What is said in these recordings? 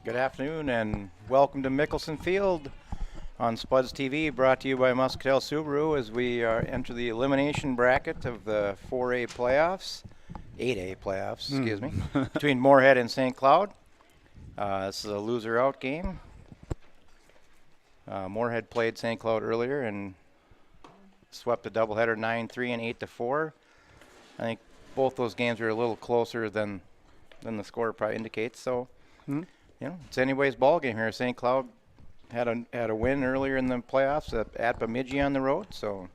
Good afternoon and welcome to Mickelson Field on Spuds TV, brought to you by Muscatel Subaru as we enter the elimination bracket of the 4A playoffs, 8A playoffs, excuse me, between Moorhead and St. Cloud. This is a loser out game. Moorhead played St. Cloud earlier and swept the doubleheader 9-3 and 8-4. I think both those games were a little closer than the score probably indicates. So, it's anybody's ball game here. St. Cloud had a win earlier in the playoffs at Bemidji on the road. So,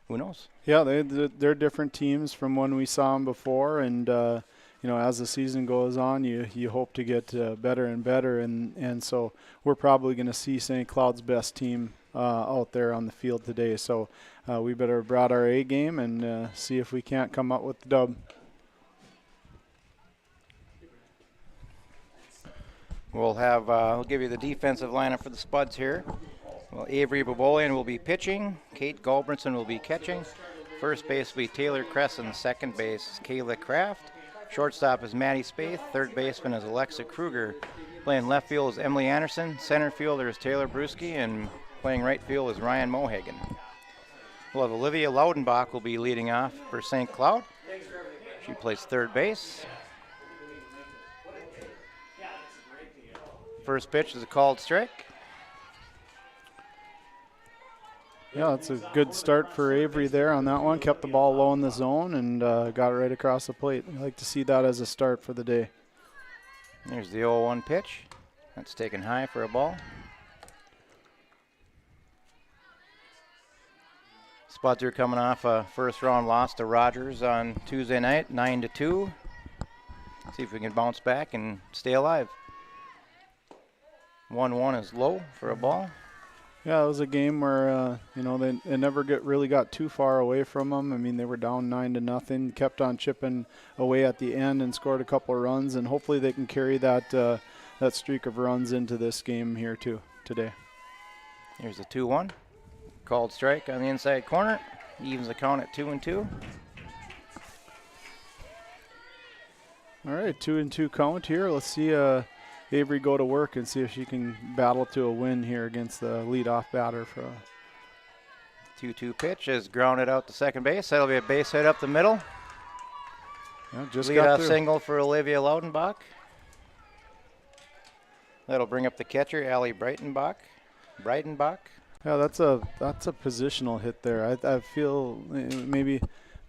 who knows? Yeah, they're different teams from when we saw them before, and as the season goes on, you hope to get better and better, and so we're probably going to see St. Cloud's best team out there on the field today. So we better have brought our A game and see if we can't come up with the dub. We'll give you the defensive lineup for the Spuds here. Well, Avery Bobolian will be pitching. Kate Galbranson will be catching. First base will be Taylor Cresson. Second base, Kayla Kraft. Shortstop is Maddie Spaeth. Third baseman is Alexa Kruger. Playing left field is Emily Anderson. Center fielder is Taylor Brusky. And playing right field is Ryan Mohagan. We'll have Olivia Laudenbach will be leading off for St. Cloud. She plays third base. First pitch is a called strike. Yeah, it's a good start for Avery there on that one. Kept the ball low in the zone and got it right across the plate. I like to see that as a start for the day. There's the 0-1 pitch. That's taken high for a ball. Spuds are coming off a first round loss to Rogers on Tuesday night, 9-2. See if we can bounce back and stay alive. 1-1 is low for a ball. Yeah, it was a game where they never really got too far away from them. I mean, they were down 9-0, kept on chipping away at the end and scored a couple of runs, and hopefully they can carry that streak of runs into this game here too today. Here's the 2-1. Called strike on the inside corner. Evens the count at 2-2. All right, 2-2 count here. Let's see Avery go to work and see if she can battle to a win here against the leadoff batter. For a 2-2 pitch is grounded out to second base. That'll be a base hit up the middle. Yeah, just leadoff single for Olivia Laudenbach. That'll bring up the catcher, Allie Breitenbach. Yeah, that's a positional hit there. I feel maybe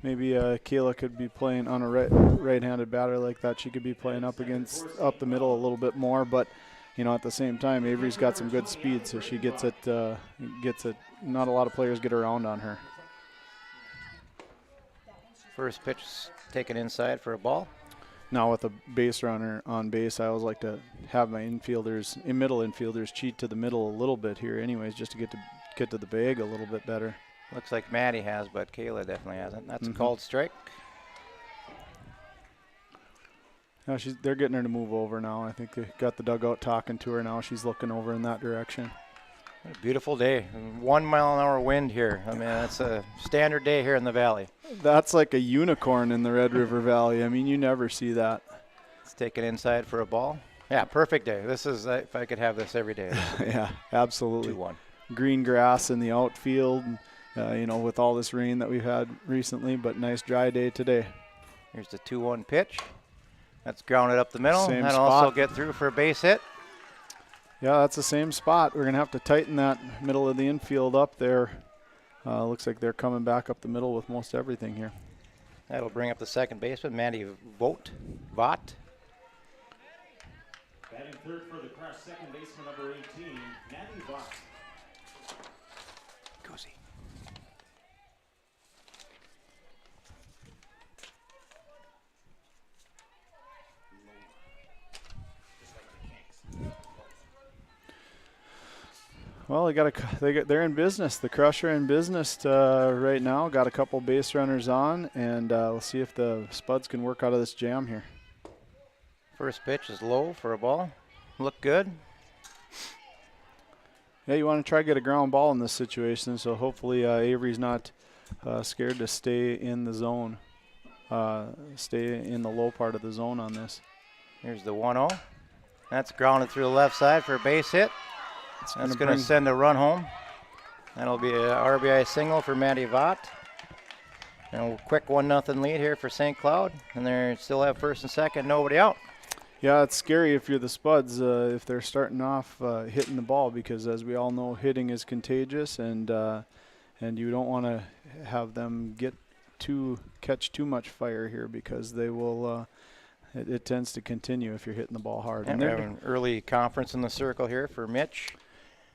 Kayla could be playing on a right-handed batter like that. She could be playing up the middle a little bit more, but at the same time, Avery's got some good speed, so she gets it. Not a lot of players get around on her. First pitch taken inside for a ball. Now with a base runner on base, I always like to have my middle infielders cheat to the middle a little bit here, anyways, just to get to the bag a little bit better. Looks like Maddie has, but Kayla definitely hasn't. That's a called strike. Now they're getting her to move over now. I think they got the dugout talking to her now. She's looking over in that direction. What a beautiful day. 1 mile an hour wind here. I mean, that's a standard day here in the valley. That's like a unicorn in the Red River Valley. I mean, you never see that. It's taken inside for a ball. Yeah, perfect day. This is, if I could have this every day. Yeah, absolutely. 2-1. Green grass in the outfield. With all this rain that we've had recently, but nice dry day today. Here's the 2-1 pitch. That's grounded up the middle. Same That'll spot. also get through for a base hit. Yeah, that's the same spot. We're going to have to tighten that middle of the infield up there. Looks like they're coming back up the middle with most everything here. That'll bring up the second baseman, Maddie Vaught. Batting third for the Crush, second baseman number 18, Maddie Vaught. Cozy. Well, they're in business. The Crush are in business right now. Got a couple base runners on, and we'll see if the Spuds can work out of this jam here. First pitch is low for a ball. Look good. Yeah, you want to try to get a ground ball in this situation, so hopefully Avery's not scared to stay in the zone, stay in the low part of the zone on this. Here's the 1-0. That's grounded through the left side for a base hit. That's going to send a run home. That'll be a RBI single for Matty Vaught. And a quick 1-0 lead here for St. Cloud. And they still have first and second, nobody out. Yeah, it's scary if you're the Spuds if they're starting off hitting the ball, because as we all know, hitting is contagious, and you don't want to have them catch too much fire here, because they will. It tends to continue if you're hitting the ball hard. And they're having an early conference in the circle here for Mitch.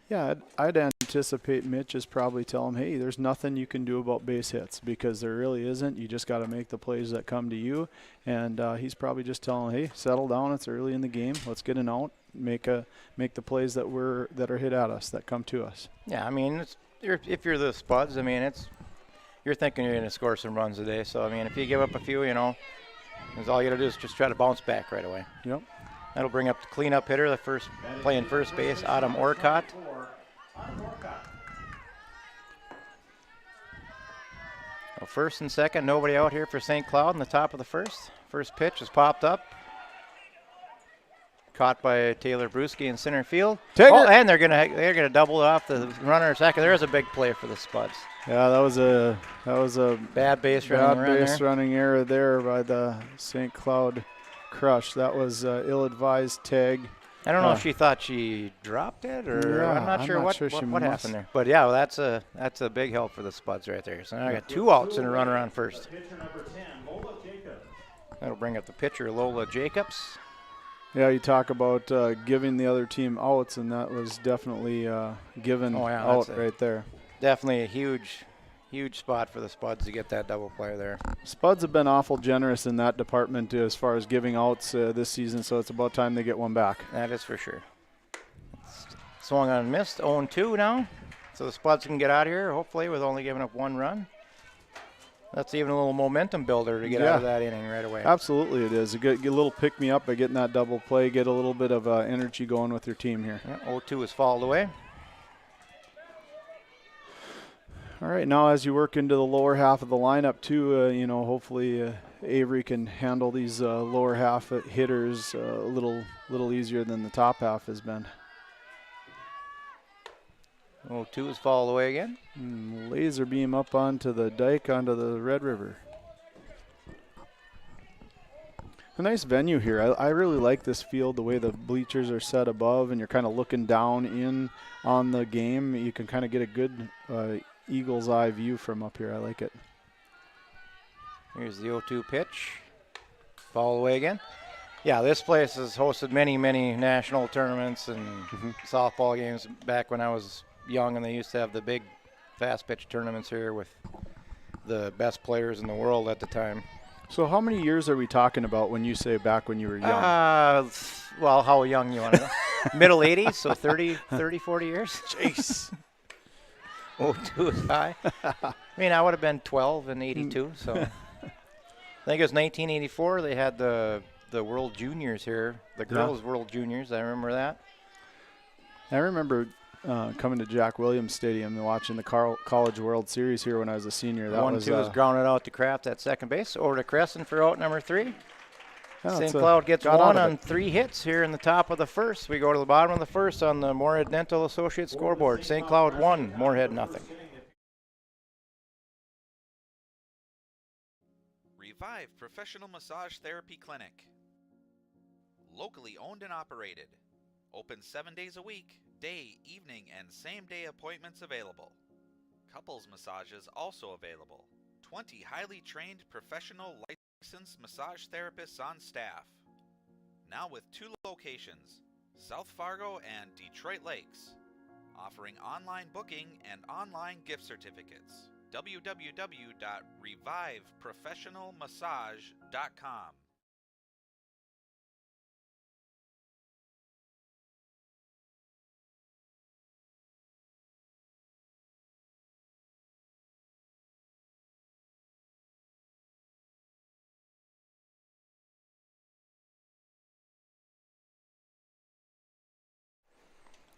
Yeah, I'd anticipate Mitch is probably telling him, hey, there's nothing you can do about base hits, because there really isn't. You just got to make the plays that come to you. And he's probably just telling, hey, settle down. It's early in the game. Let's get an out. Make the plays that are hit at us, that come to us. Yeah, I mean, if you're the Spuds, I mean, you're thinking you're going to score some runs today. So I mean, if you give up a few, all you got to do is just try to bounce back right away. Yep. That'll bring up the cleanup hitter, the first playing first base, Adam Orcott. Well, first and second, nobody out here for St. Cloud in the top of the first. First pitch is popped up. Caught by Taylor Bruschi in center field. And they're gonna double off the runner second. There's a big play for the Spuds. Yeah, that was a bad base running error there by the St. Cloud Crush. That was ill-advised tag. I don't know if she thought she dropped it, or yeah, I'm not sure what happened there. But yeah, well, that's a big help for the Spuds right there. So now I got 2 outs and a runner on first. That'll bring up the pitcher, Lola Jacobs. Yeah, you talk about giving the other team outs, and that was definitely given out right there. Definitely a huge spot for the Spuds to get that double play there. Spuds have been awful generous in that department as far as giving outs this season, so it's about time they get one back. That is for sure. Swung on and missed, 0-2 now. So the Spuds can get out of here, hopefully, with only giving up 1 run. That's even a little momentum builder to get out of that inning right away. Absolutely it is. Get a little pick-me-up by getting that double play, get a little bit of energy going with your team here. Yeah, 0-2 is fouled away. All right, now as you work into the lower half of the lineup too, hopefully Avery can handle these lower half hitters a little easier than the top half has been. 0-2 is fouled away again. Laser beam up onto the dike, onto the Red River. A nice venue here. I really like this field, the way the bleachers are set above and you're kind of looking down in on the game. You can kind of get a good eagle's eye view from up here. I like it. Here's the 0-2 pitch. Foul away again. Yeah, this place has hosted many national tournaments and softball games back when I was young, and they used to have the big fast pitch tournaments here with the best players in the world at the time. So how many years are we talking about when you say back when you were young? Well, how young you want to know? Middle 80s, so 30, 40 years. Jeez. 0-2 is high. I mean, I would have been 12 in 82, so. I think it was 1984. They had the World Juniors here, the girls' World Juniors. I remember that. I remember coming to Jack Williams Stadium and watching the College World Series here when I was a senior. That 1-2 was grounded out to Kraft at second base. Over to Crescent for out number 3. Yeah, St. Cloud gets 1 on 3 hits here in the top of the first. We go to the bottom of the first on the Moorhead Dental Associates scoreboard. St. Cloud 1, Moorhead nothing. Revive Professional Massage Therapy Clinic. Locally owned and operated. Open 7 days a week, day, evening, and same-day appointments available. Couples massages also available. 20 highly trained professional licensed massage therapists on staff. Now with 2 locations, South Fargo and Detroit Lakes. Offering online booking and online gift certificates. www.reviveprofessionalmassage.com.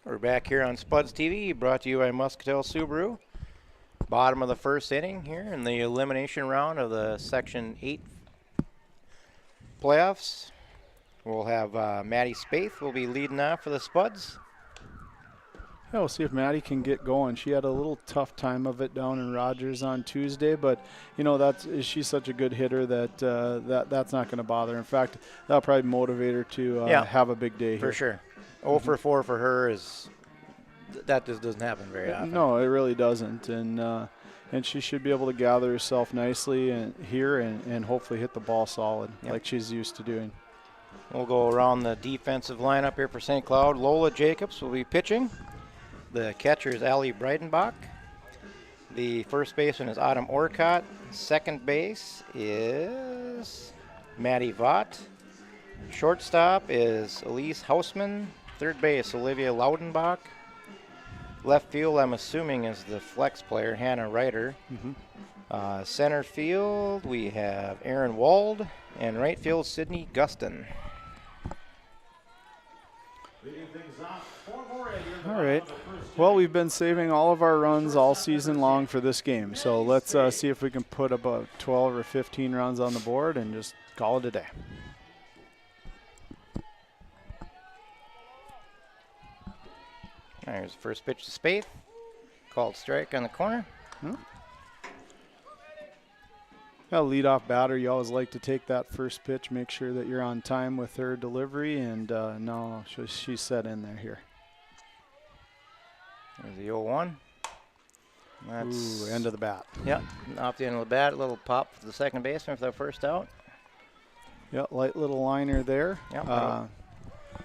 We're back here on Spuds TV, brought to you by Muscatel Subaru. Bottom of the first inning here in the elimination round of the Section 8 playoffs. We'll have Maddie Spaeth will be leading off for the Spuds. Yeah, we'll see if Maddie can get going. She had a little tough time of it down in Rogers on Tuesday, but she's such a good hitter that that's not going to bother her. In fact, that'll probably motivate her to have a big day for here. sure. 0 for 4 for her is that just doesn't happen very often. No, it really doesn't, and she should be able to gather herself nicely and hopefully hit the ball solid like she's used to doing. We'll go around the defensive lineup here for St. Cloud. Lola Jacobs will be pitching. The catcher is Allie Breidenbach. The first baseman is Autumn Orcott. Second base is Maddie Vaught. Shortstop is Elise Hausman. Third base, Olivia Laudenbach. Left field, I'm assuming, is the flex player, Hannah Ryder. Center field, we have Aaron Wald. And right field, Sydney Guston. All right. Well, we've been saving all of our runs all season long for this game. So let's see if we can put about 12 or 15 runs on the board and just call it a day. There's the first pitch to Spaeth. Called strike on the corner. Leadoff batter, you always like to take that first pitch, make sure that you're on time with her delivery, and no, she's set in there here. There's the 0-1. That's end of the bat. Yep, off the end of the bat, a little pop for the second baseman for the first out. Yeah, light little liner there. Yep.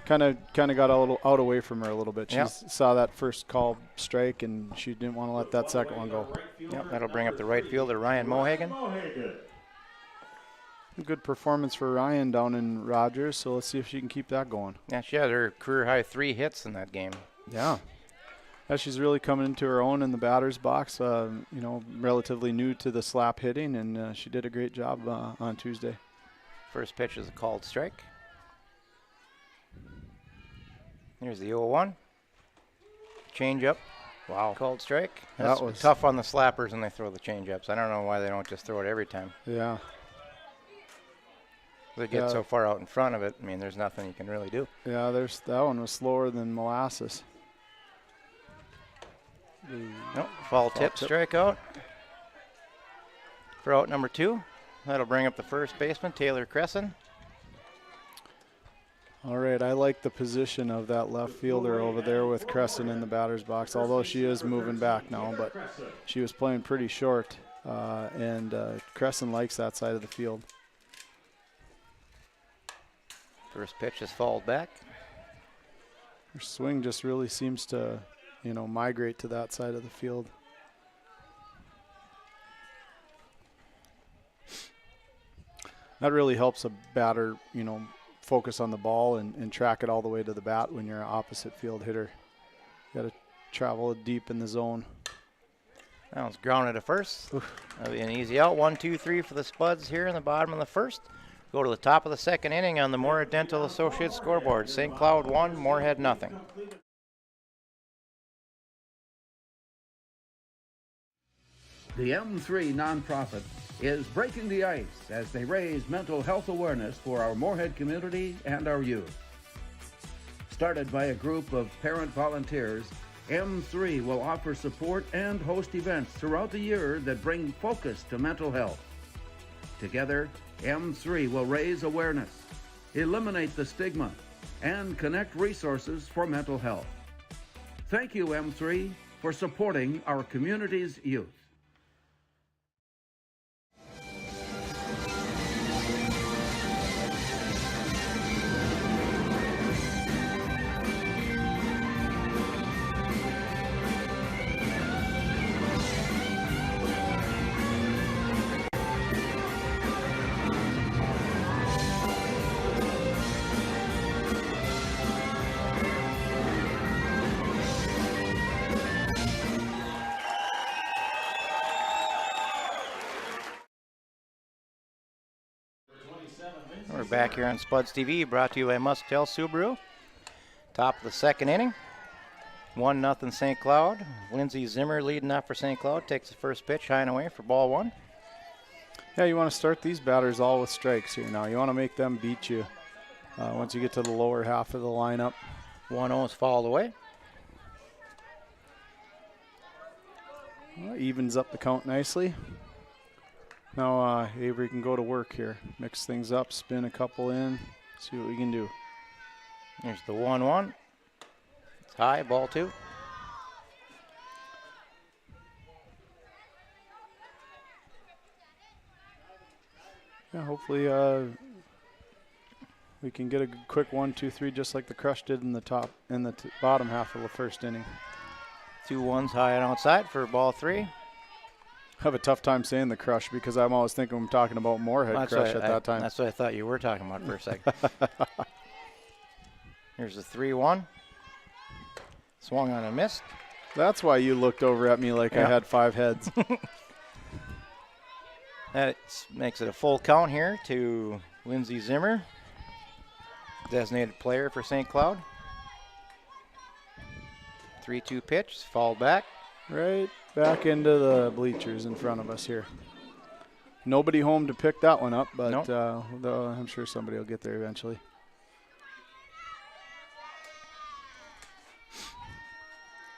Kind of got a little out away from her a little bit. She Yep. saw that first call strike, and she didn't want to let that second one go. Yep, that'll bring up the right fielder, Ryan Mohagan. Good performance for Ryan down in Rogers, so let's see if she can keep that going. Yeah, she had her career high 3 hits in that game. Yeah, she's really coming into her own in the batter's box. Relatively new to the slap hitting, and she did a great job on Tuesday. First pitch is a called strike. Here's the 0-1. Change up. Wow. Called strike. That That's was tough on the slappers when they throw the change ups. I don't know why they don't just throw it every time. Yeah. They get so far out in front of it, I mean, there's nothing you can really do. Yeah, that one was slower than molasses. Nope, foul tip, strikeout. For out number 2, that'll bring up the first baseman, Taylor Cresson. All right, I like the position of that left fielder over there with Crescent in the batter's box, although she is moving back now, but she was playing pretty short, and Crescent likes that side of the field. First pitch is fouled back. Her swing just really seems to, migrate to that side of the field. That really helps a batter, focus on the ball and track it all the way to the bat when you're an opposite field hitter. You got to travel deep in the zone. That one's grounded to first. That'll be an easy out. 1, 2, 3 for the Spuds here in the bottom of the first. Go to the top of the second inning on the Moorhead Dental Associates scoreboard. St. Cloud 1, Moorhead nothing. The M3 nonprofit is breaking the ice as they raise mental health awareness for our Moorhead community and our youth. Started by a group of parent volunteers, M3 will offer support and host events throughout the year that bring focus to mental health. Together, M3 will raise awareness, eliminate the stigma, and connect resources for mental health. Thank you, M3, for supporting our community's youth. We're back here on Spuds TV, brought to you by Muscatel Subaru. Top of the second inning. 1-0 St. Cloud. Lindsay Zimmer leading off for St. Cloud. Takes the first pitch high and away for ball 1. Yeah, you want to start these batters all with strikes here now. You want to make them beat you once you get to the lower half of the lineup. 1-0 is fouled away. Well, evens up the count nicely. Now Avery can go to work here. Mix things up, spin a couple in, see what we can do. Here's the 1-1. It's high, ball 2. Yeah, hopefully we can get a quick 1, 2, 3, just like the Crush did in the bottom half of the first inning. 2-1's high and outside for ball 3. I have a tough time saying the Crush because I'm always thinking I'm talking about Moorhead Crush at that time. That's what I thought you were talking about for a second. Here's the 3-1. Swung on and missed. That's why you looked over at me like I had 5 heads. That makes it a full count here to Lindsey Zimmer, designated player for St. Cloud. 3-2 pitch, fouled back. Right back into the bleachers in front of us here. Nobody home to pick that one up, but Nope. though I'm sure somebody will get there eventually.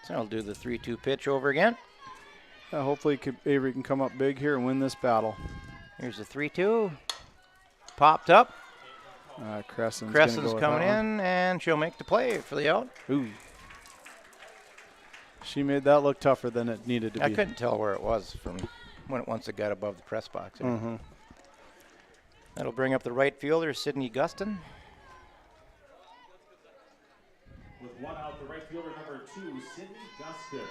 So I'll do the 3-2 pitch over again. Hopefully Avery can come up big here and win this battle. Here's the 3-2. Popped up. Crescent's Coming in, and she'll make the play for the out. Ooh. She made that look tougher than it needed to be. I couldn't tell where it was from once it got above the press box. Mm-hmm. That'll bring up the right fielder, Sydney Guston. With 1 out, the right fielder number 2, Sydney Gustin.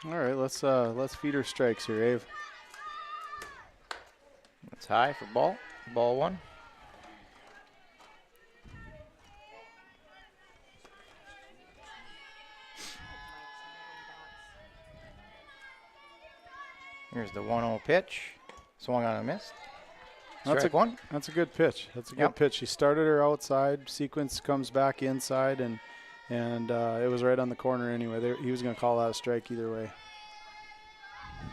All right, let's feed her strikes here, Ave. That's high for ball. Ball 1. Here's the 1-0 pitch. Swung on and missed. Strike 1. That's a good pitch. That's a good Yep. pitch. She started her outside. Sequence comes back inside, and it was right on the corner anyway. He was going to call that a strike either way.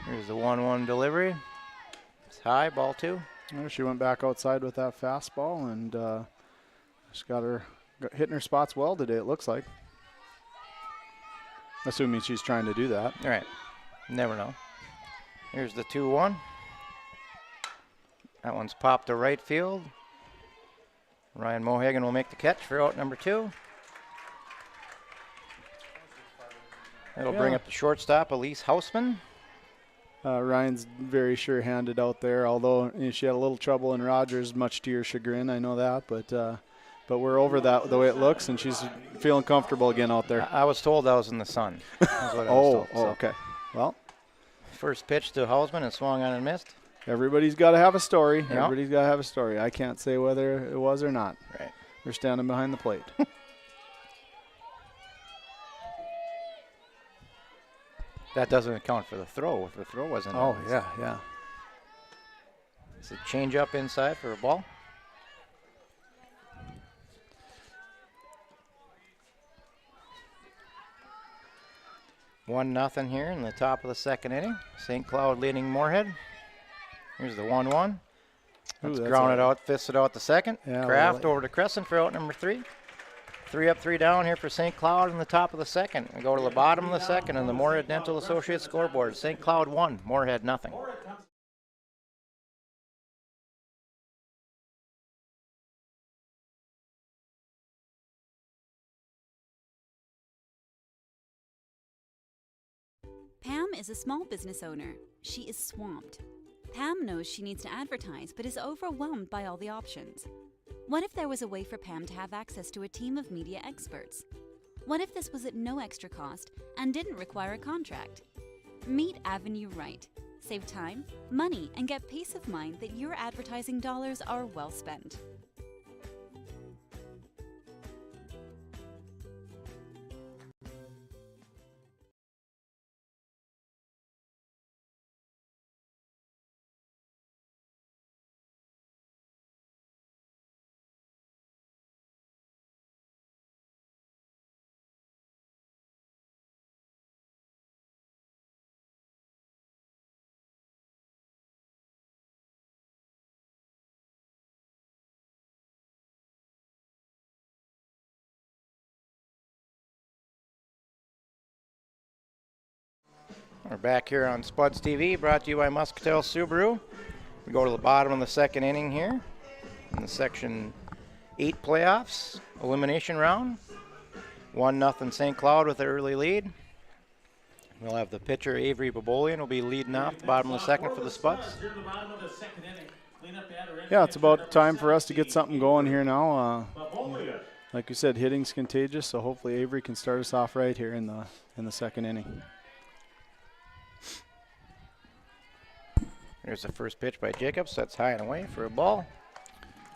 Here's the 1-1 delivery. It's high, ball 2. Well, she went back outside with that fastball, and she's hitting her spots well today, it looks like. Assuming she's trying to do that. All right. Never know. Here's the 2-1. That one's popped to right field. Ryan Mohagan will make the catch for out number 2. That'll bring up the shortstop, Elise Hausman. Ryan's very sure-handed out there, although she had a little trouble in Rogers, much to your chagrin. I know that, but we're over that the way it looks, and she's feeling comfortable again out there. I was told I was in the sun. That's what I was told, so. Okay. Well, First pitch to Hausman and swung on and missed. everybody's got to have a story. Yep. Everybody's got to have a story. I can't say whether it was or not. Right. We're standing behind the plate. That doesn't account for the throw. If the throw wasn't. Oh, yeah. It's a change up inside for a ball. One nothing here in the top of the second inning. St. Cloud leading Moorhead. Here's the 1-1. That's grounded out, fisted out the second. Yeah, Kraft over to Crescent for out number 3. 3 up, 3 down here for St. Cloud in the top of the second. We go to the bottom of the second and the Moorhead Dental Associates scoreboard. St. Cloud 1, Moorhead nothing. Pam is a small business owner. She is swamped. Pam knows she needs to advertise, but is overwhelmed by all the options. What if there was a way for Pam to have access to a team of media experts? What if this was at no extra cost and didn't require a contract? Meet Avenue Right. Save time, money, and get peace of mind that your advertising dollars are well spent. We're back here on Spuds TV, brought to you by Muscatel Subaru. We go to the bottom of the second inning here in the Section 8 playoffs, elimination round. 1-0 St. Cloud with an early lead. We'll have the pitcher, Avery Babolian, will be leading off the bottom of the second for the Spuds. Yeah, it's about time for us to get something going here now. Like you said, hitting's contagious, so hopefully Avery can start us off right here in the second inning. There's the first pitch by Jacobs. That's high and away for a ball.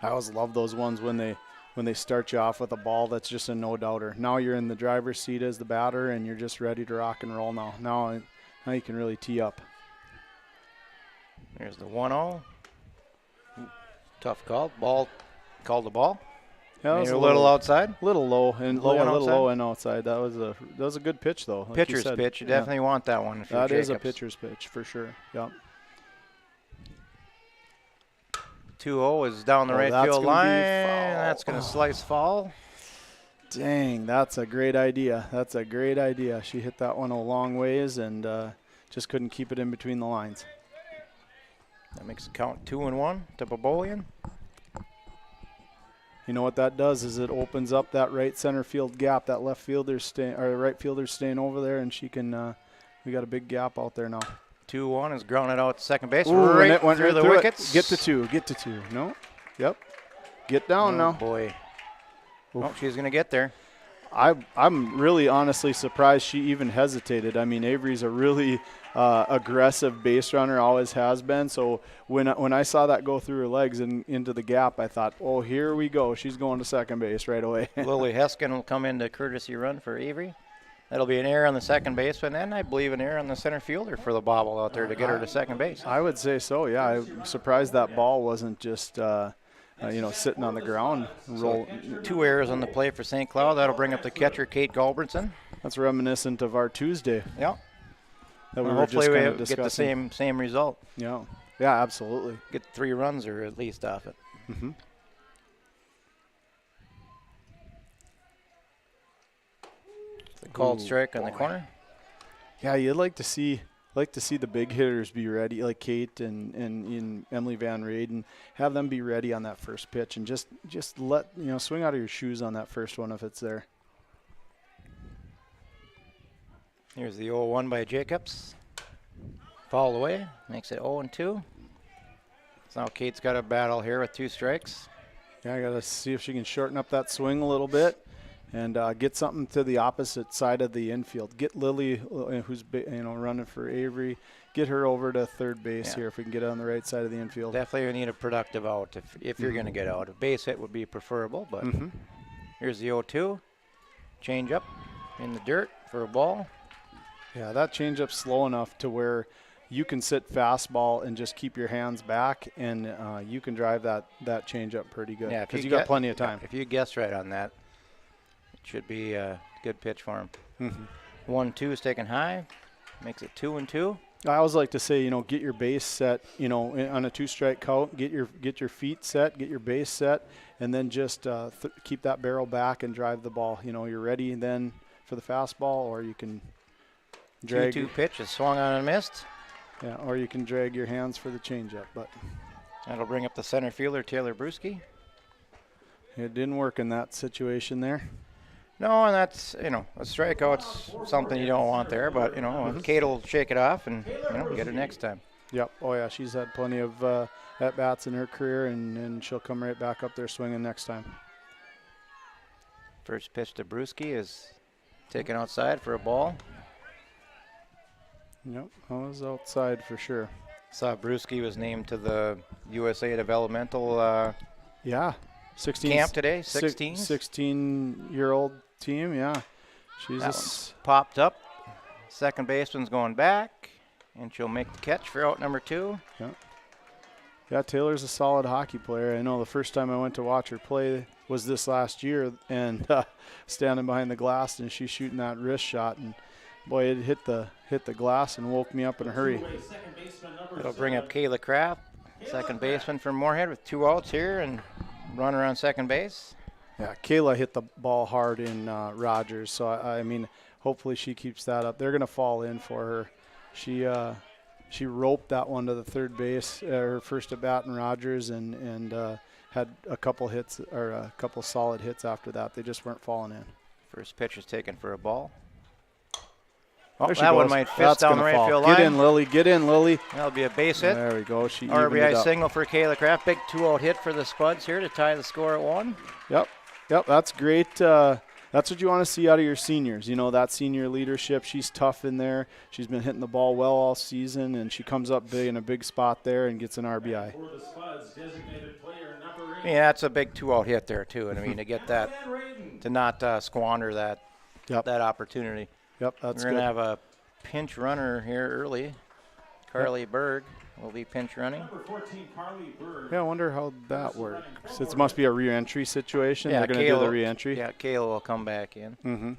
I always love those ones when they start you off with a ball that's just a no-doubter. Now you're in the driver's seat as the batter, and you're just ready to rock and roll now. Now you can really tee up. There's the 1-0. Tough call. Ball called the ball. Yeah, that was a little outside. Little low and Low and a little outside. low and outside. That was a good pitch though. Like Pitcher's you said. pitch. You Yeah. definitely want that one. If That you're is a Jacobs. pitcher's pitch for sure. Yep. 2-0 is down the right that's field gonna be line. foul. That's going to slice foul. Dang, that's a great idea. That's a great idea. She hit that one a long ways and just couldn't keep it in between the lines. That makes it count 2-1 to Babolian. You know what that does is it opens up that right center field gap. That left fielder's right fielder's staying over there, and she can. We got a big gap out there now. 2-1 is grounded out to second base. Ooh, right and it went through right the through it. wickets. Get to two. Get to two. No. Yep. Get down Oh, now. boy. Oof. Oh, she's going to get there. I'm really honestly surprised she even hesitated. I mean, Avery's a really aggressive base runner, always has been. So when I saw that go through her legs and into the gap, I thought, oh, here we go. She's going to second base right away. Lily Heskin will come into courtesy run for Avery. That'll be an error on the second baseman, and I believe an error on the center fielder for the bobble out there to get her to second base. I would say so, yeah. I'm surprised that ball wasn't just, sitting on the ground. Roll. 2 errors on the play for St. Cloud. That'll bring up the catcher, Kate Galbranson. That's reminiscent of our Tuesday. Yeah. That we Well, were hopefully just we kind of get the discussing. same result. Yeah, absolutely. Get 3 runs or at least off it. Mm-hmm. The called Ooh, strike on the boy. corner. Yeah, you'd like to see the big hitters be ready, like Kate and Emily Van Raden, have them be ready on that first pitch and just let swing out of your shoes on that first one if it's there. Here's the 0-1 by Jacobs. Foul away, makes it 0-2. So now Kate's got a battle here with 2 strikes. Yeah, I got to see if she can shorten up that swing a little bit and get something to the opposite side of the infield. Get Lily, who's running for Avery, get her over to third base here if we can get it on the right side of the infield. Definitely need a productive out if you're going to get out. A base hit would be preferable, but here's the 0-2. Change up in the dirt for a ball. Yeah, that changeup's slow enough to where you can sit fastball and just keep your hands back, and you can drive that changeup pretty good. Yeah, because you got plenty of time. If you guess right on that, it should be a good pitch for him. Mm-hmm. 1-2 is taken high, makes it 2-2. I always like to say, get your base set, on a 2-strike count, get your feet set, get your base set, and then just keep that barrel back and drive the ball. You're ready then for the fastball, or you can drag 2-2 pitch is swung on and missed. Yeah, or you can drag your hands for the changeup, but That'll bring up the center fielder, Taylor Brusky. it didn't work in that situation there. No, and that's, a strikeout's something you don't want there, but, Kate will shake it off and, get it next time. Yep. Oh, yeah, she's had plenty of at-bats in her career, and she'll come right back up there swinging next time. First pitch to Brusky is taken outside for a ball. Yep, I was outside for sure. Saw Brusky was named to the USA developmental Yeah, 16 camp today, 16. 16-year-old team, yeah. She's That one's popped up. Second baseman's going back, and she'll make the catch for out number 2. Yeah, Taylor's a solid hockey player. I know the first time I went to watch her play was this last year, and standing behind the glass, and she's shooting that wrist shot, and boy, it hit the glass and woke me up in a hurry. It'll bring up Kayla Kraft, second baseman for Moorhead, with 2 outs here and runner on second base. Yeah, Kayla hit the ball hard in Rogers, so I mean, hopefully she keeps that up. They're going to fall in for her. she roped that one to the third base, her first at bat in Rogers, and had a couple hits or a couple solid hits after that. They just weren't falling in. First pitch is taken for a ball. Oh, There she that one goes. might fist That's down the gonna right fall. field line. Get in, Lily. Get in, Lily. That'll be a base hit. There we go. She evened it RBI up. single for Kayla Kraft. Big 2-out hit for the Spuds here to tie the score at 1. Yep. That's great. That's what you want to see out of your seniors. You know, that senior leadership. She's tough in there. She's been hitting the ball well all season, and she comes up big in a big spot there and gets an RBI. For the Spuds, designated player number 8. Yeah, that's a big 2-out hit there too. And I mean, to get that, to not squander that opportunity. Yep, that's We're good. gonna have a pinch runner here early. Carly Berg will be pinch running. Number 14, Carly Bird. Yeah, I wonder how that works. It must be a re-entry situation. Yeah, They're going to do Kayla- the re-entry. Yeah, Kayla will come back in. Mm-hmm.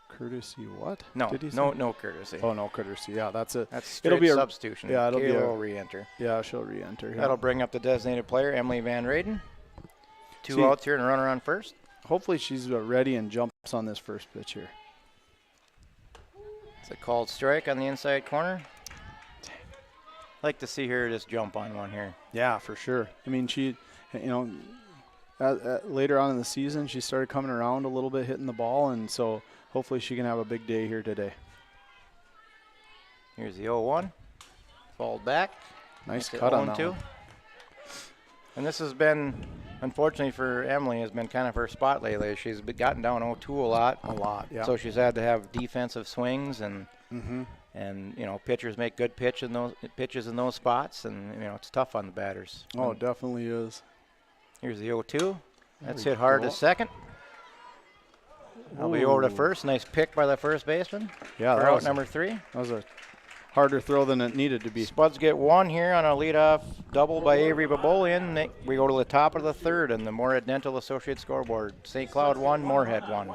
Courtesy what? No, Did he say? no courtesy. Oh, no courtesy. Yeah, that's it. That's it'll straight be a substitution. yeah, it'll be Kayla a- will re-enter. Yeah, she'll re-enter. Yeah. That'll bring up the designated player, Emily Van Raden. Two See- outs here and a runner on first. Hopefully she's ready and jumps on this first pitch here. It's a called strike on the inside corner. Like to see her just jump on one here. Yeah, for sure. I mean, she, you know, later on in the season, she started coming around a little bit, hitting the ball, and so hopefully she can have a big day here today. Here's the 0-1. Fouled back. Nice Makes it cut on that 0-2. one. And this has been, unfortunately for Emily, has been kind of her spot lately. She's gotten down 0-2 a lot. A lot, yeah. So she's had to have defensive swings and Mm-hmm. you know, pitchers make good pitches in those spots, and you know it's tough on the batters. Oh, it definitely is. Here's the 0-2. That's we hit hard go. to second. I'll be over to first. Nice pick by the first baseman. Yeah, For that out was, number 3. that was a harder throw than it needed to be. Spuds get 1 here on a leadoff double by Avery Babolian. We go to the top of the 3rd and the Moorhead Dental Associate scoreboard. St. Cloud 1, Moorhead 1.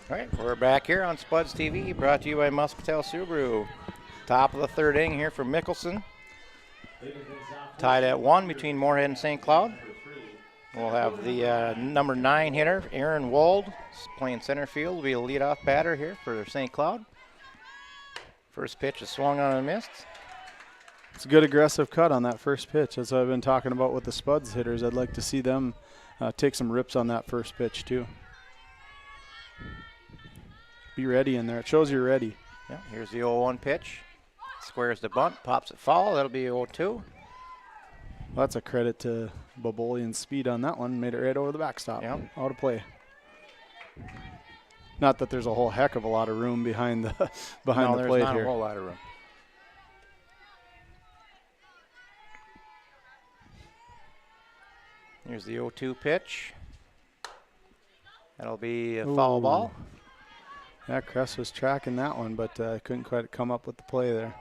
All right, we're back here on Spuds TV, brought to you by Muscatel Subaru. Top of the 3rd inning here for Mickelson. Tied at 1 between Moorhead and St. Cloud. We'll have the number 9 hitter, Aaron Wold, playing center field. Will be a leadoff batter here for St. Cloud. First pitch is swung on and missed. It's a good aggressive cut on that first pitch. As I've been talking about with the Spuds hitters, I'd like to see them take some rips on that first pitch too. Be ready in there. It shows you're ready. Yeah, here's the 0-1 pitch. Squares the bunt, pops it foul. That'll be 0-2. Well, that's a credit to Babolian's speed on that one. Made it right over the backstop. Yeah. Out of play. Not that there's a whole heck of a lot of room behind the behind the plate there's not here. a whole lot of room. Here's the 0-2 pitch. That'll be a foul Ooh. ball. Yeah, Kress was tracking that one, but couldn't quite come up with the play there.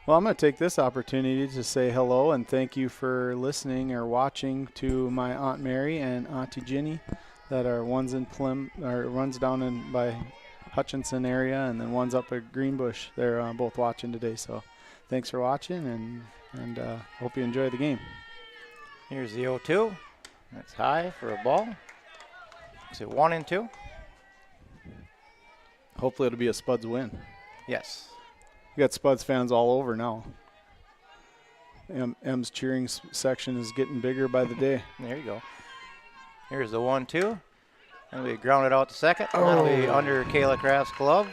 Well, I'm going to take this opportunity to say hello and thank you for listening or watching to my Aunt Mary and Auntie Ginny that are one's in Plym, or one's down in by Hutchinson area, and then one's up at Greenbush. They're both watching today, so thanks for watching, and hope you enjoy the game. Here's the 0-2. That's high for a ball. Is it 1-2? Hopefully it'll be a Spuds win. Yes. We got Spuds fans all over now. M's cheering section is getting bigger by the day. There you go. Here's the 1-2. And we ground it out to second. That'll be under Kayla Kraft's glove.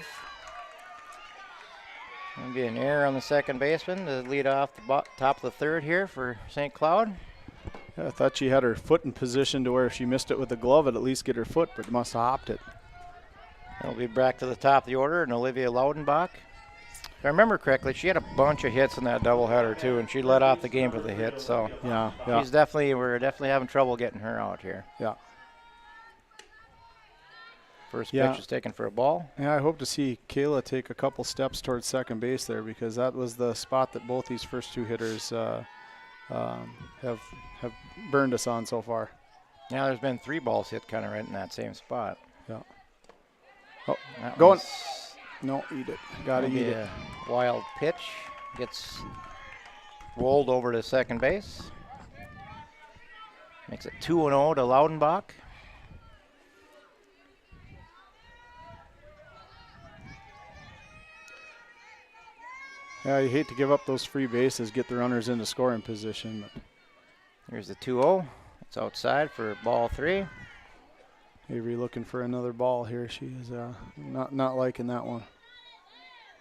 Gonna be an error on the second baseman to lead off the top of the third here for St. Cloud. Yeah, I thought she had her foot in position to where if she missed it with the glove, it'd at least get her foot, but must have hopped it. It'll be back to the top of the order, and Olivia Laudenbach. If I remember correctly, she had a bunch of hits in that doubleheader too, and she led off the game with a hit. So Yeah. we're definitely having trouble getting her out here. Yeah. First pitch is taken for a ball. Yeah, I hope to see Kayla take a couple steps towards second base there, because that was the spot that both these first two hitters have burned us on so far. Now there's been 3 balls hit kind of right in that same spot. Yeah. Oh, That going. one's No, eat it. Gotta gonna eat be it. a wild pitch. Gets rolled over to second base. Makes it 2-0 to Laudenbach. Yeah, you hate to give up those free bases, get the runners into scoring position. But Here's the 2-0. It's outside for ball 3. Avery looking for another ball here. She is not liking that one.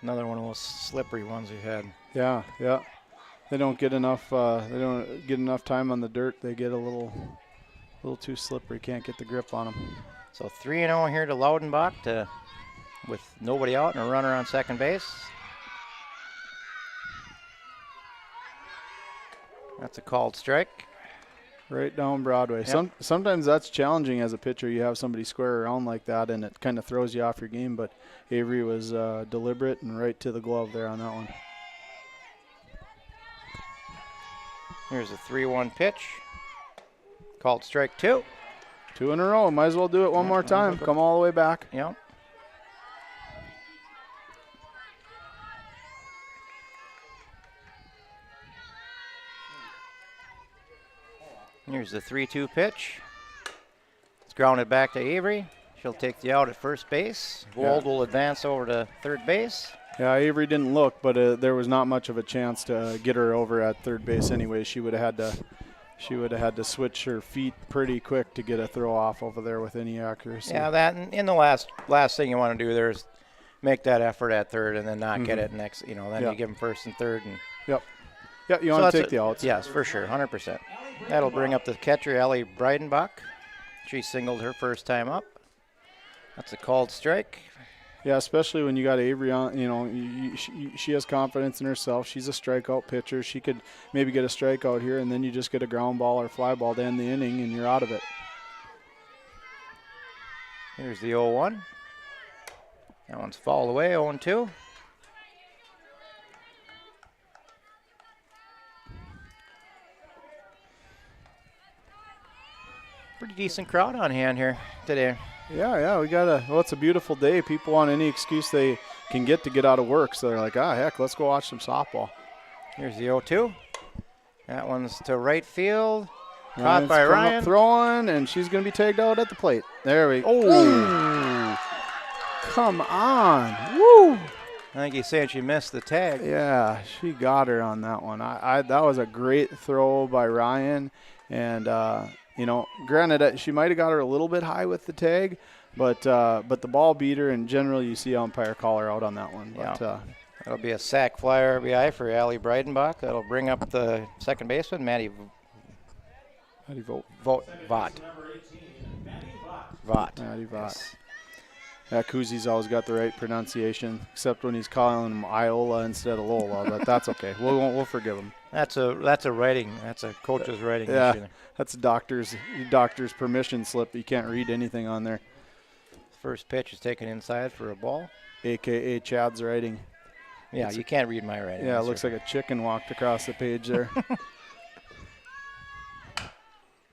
Another one of those slippery ones we had. Yeah. They don't get enough. They don't get enough time on the dirt. They get a little too slippery. Can't get the grip on them. So 3-0 here to Laudenbach with nobody out and a runner on second base. That's a called strike. Right down Broadway. Yep. Sometimes that's challenging as a pitcher. You have somebody square around like that, and it kind of throws you off your game. But Avery was deliberate and right to the glove there on that one. Here's a 3-1 pitch. Called strike 2. 2 in a row. Might as well do it one more time. Come all the way back. Yep. Here's the 3-2 pitch. It's grounded back to Avery. She'll take the out at first base. Gold will advance over to third base. Yeah, Avery didn't look, but there was not much of a chance to get her over at third base anyway. She would have had to switch her feet pretty quick to get a throw off over there with any accuracy. Yeah, that in the last thing you want to do there is make that effort at third and then not get it next. Then you give them first and third. And Yep. Yeah, you want to take the outs. Yes, for sure, 100%. That'll bring up the catcher, Ellie Breidenbach. She singled her first time up. That's a called strike. Yeah, especially when you got Avery on. She has confidence in herself. She's a strikeout pitcher. She could maybe get a strikeout here, and then you just get a ground ball or fly ball to end the inning, and you're out of it. Here's the 0-1. That one's fouled away, 0-2. Pretty decent crowd on hand here today. Yeah, we got it's a beautiful day. People want any excuse they can get to get out of work, so they're like, heck, let's go watch some softball. Here's the 0-2. That one's to right field. Caught Ryan's by come up Ryan. throwing, and she's going to be tagged out at the plate. There we go. Oh, come on. Woo. I think he's saying she missed the tag. Yeah, she got her on that one. That was a great throw by Ryan, and granted, she might have got her a little bit high with the tag, but the ball beat her, and generally you see umpire call her out on that one. But, That'll be a sac fly RBI for Allie Breidenbach. That'll bring up the second baseman, Maddie Vaught. Maddie Vaught. Yes. Yeah, Kuzi's always got the right pronunciation, except when he's calling him Iola instead of Lola, but that's okay. We'll forgive him. That's a writing. That's a coach's writing Yeah, issue. that's a doctor's permission slip. You can't read anything on there. First pitch is taken inside for a ball. AKA Chad's writing. Yeah, you can't read my writing. Yeah, it looks like a chicken walked across the page there.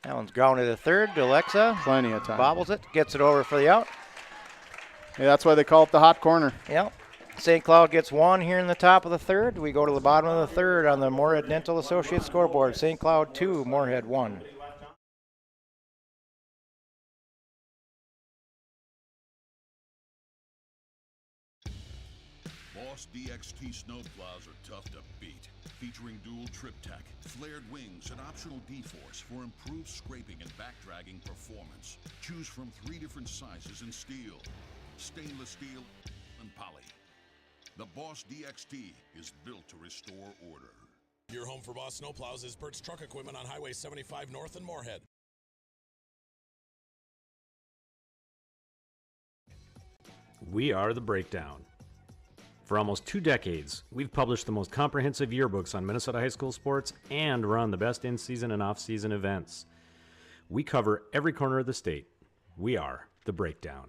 That one's grounded to third to Alexa. Plenty of time. Bobbles it, gets it over for the out. Yeah, that's why they call it the hot corner. Yep. St. Cloud gets one here in the top of the third. We go to the bottom of the third on the Moorhead Dental Associates scoreboard. St. Cloud 2, Moorhead 1. Boss DXT snowplows are tough to beat. Featuring dual trip tech, flared wings, and optional D-force for improved scraping and backdragging performance. Choose from 3 different sizes in steel, stainless steel, and poly. The Boss DXT is built to restore order. Your home for Boss Snowplows is Bert's Truck Equipment on Highway 75 North in Moorhead. We are The Breakdown. For almost 2 decades, we've published the most comprehensive yearbooks on Minnesota high school sports and run the best in-season and off-season events. We cover every corner of the state. We are The Breakdown.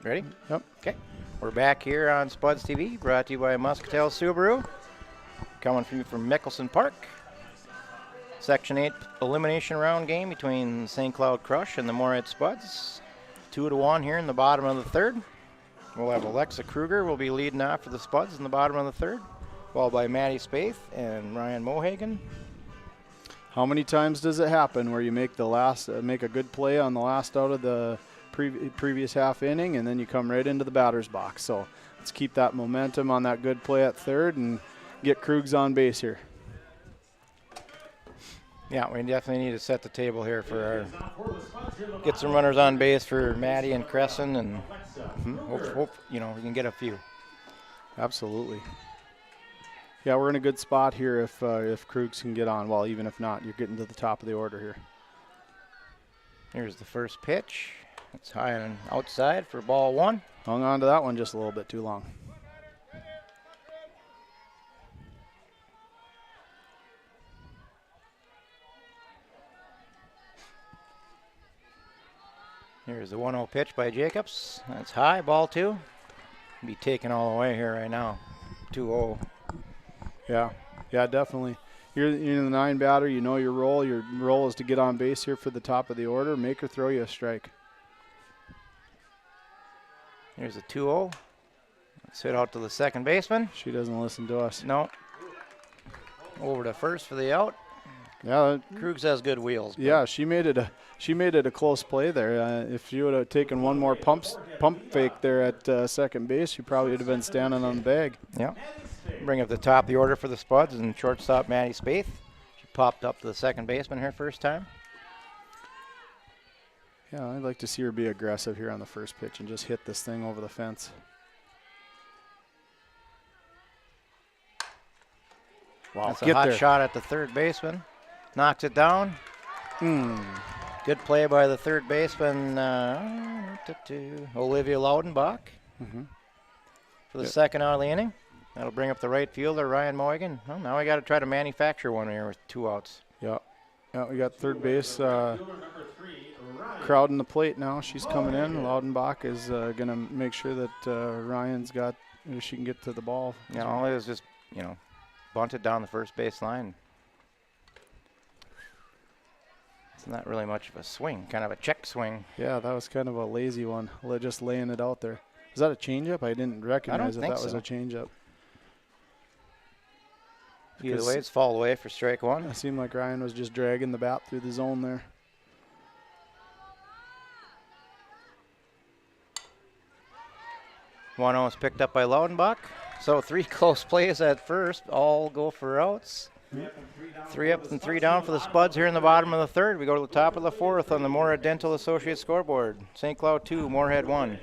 Ready? Yep. Okay. We're back here on Spuds TV, brought to you by Muscatel Subaru. Coming from you from Mickelson Park. Section 8 elimination round game between St. Cloud Crush and the Moorhead Spuds. 2-1 here in the bottom of the third. We'll have Alexa Kruger will be leading off for the Spuds in the bottom of the third, followed by Maddie Spaeth and Ryan Mohagan. How many times does it happen where you make the last, make a good play on the last out of the previous half inning, and then you come right into the batter's box? So let's keep that momentum on that good play at third and get Krugs on base here. Yeah, we definitely need to set the table here for get some runners on base for Maddie and Crescent, and hope we can get a few. Absolutely. Yeah, we're in a good spot here if Krugs can get on. Well, even if not, you're getting to the top of the order here. Here's the first pitch. It's high and outside for ball one. Hung on to that one just a little bit too long. Here's the 1-0 pitch by Jacobs. That's high, ball two. Be taken all the way here right now. 2-0. Yeah, definitely. You're the 9 batter. You know your role. Your role is to get on base here for the top of the order. Make her throw you a strike. Here's a 2-0. Let's hit out to the second baseman. She doesn't listen to us. No. Over to first for the out. Yeah, Krugs has good wheels. Yeah, she made it a close play there. If she would have taken one more pump fake there at second base, she probably would have been standing on the bag. Yeah. Bring up the top of the order for the Spuds and shortstop Maddie Spaeth. She popped up to the second baseman her first time. Yeah, I'd like to see her be aggressive here on the first pitch and just hit this thing over the fence. Wow, that's a hot shot at the third baseman. Knocks it down. Good play by the third baseman, Olivia Laudenbach, for the second out of the inning. That'll bring up the right fielder, Ryan Mohagan. Well, now we got to try to manufacture one here with 2 outs. Yeah, we got third base crowding the plate now. She's coming in. Laudenbach is going to make sure that Ryan's got, she can get to the ball. Yeah, all it is just, bunted down the first base line. It's not really much of a swing, kind of a check swing. Yeah, that was kind of a lazy one, just laying it out there. Is that a changeup? I didn't recognize that was a changeup. Either way, it's fouled away for strike one. It seemed like Ryan was just dragging the bat through the zone there. One is picked up by Laudenbach. So 3 close plays at first, all go for outs. 3 up and 3 down for the Spuds here in the bottom of the third. We go to the top of the fourth on the Moorhead Dental Associates scoreboard. St. Cloud 2, Moorhead 1.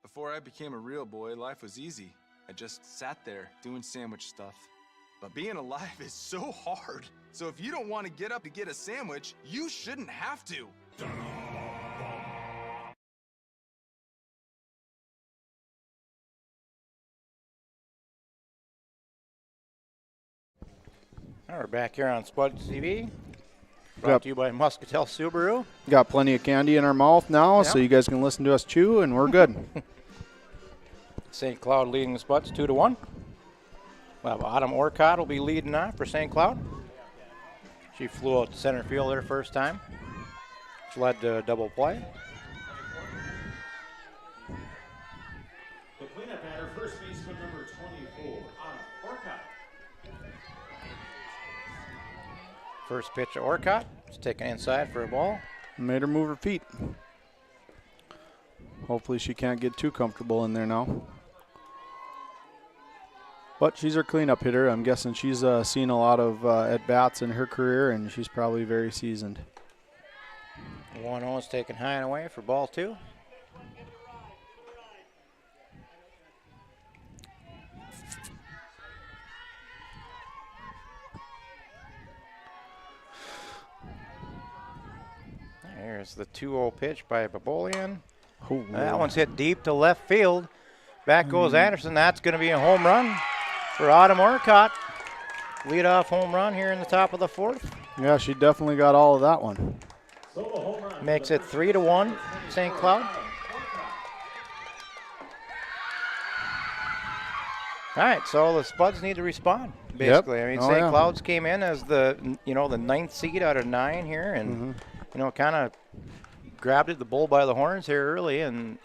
Before I became a real boy, life was easy. I just sat there doing sandwich stuff. But being alive is so hard. So if you don't want to get up to get a sandwich, you shouldn't have to. All right, we're back here on Spud TV. Brought to you by Muscatel Subaru. Got plenty of candy in our mouth now, so you guys can listen to us chew, and we're good. St. Cloud leading the Spuds 2-1. We'll have Autumn Orcott will be leading off for St. Cloud. She flew out to center field her first time. She led to a double play. The cleanup batter First pitch to Orcott. It's taken inside for a ball. Made her move her feet. Hopefully she can't get too comfortable in there now. But she's her cleanup hitter. I'm guessing she's seen a lot of at-bats in her career, and she's probably very seasoned. 1-0 is taken high and away for ball 2. There's the 2-0 pitch by Babolian. That one's hit deep to left field. Back goes Anderson. That's going to be a home run for Autumn Orcott. Leadoff home run here in the top of the 4th. Yeah, she definitely got all of that one. Makes it 3-1 St. Cloud. All right, so the Spuds need to respond, basically. Yep. I mean, St. Cloud's came in as the 9th seed out of 9 here, and kind of grabbed the bull by the horns here early, and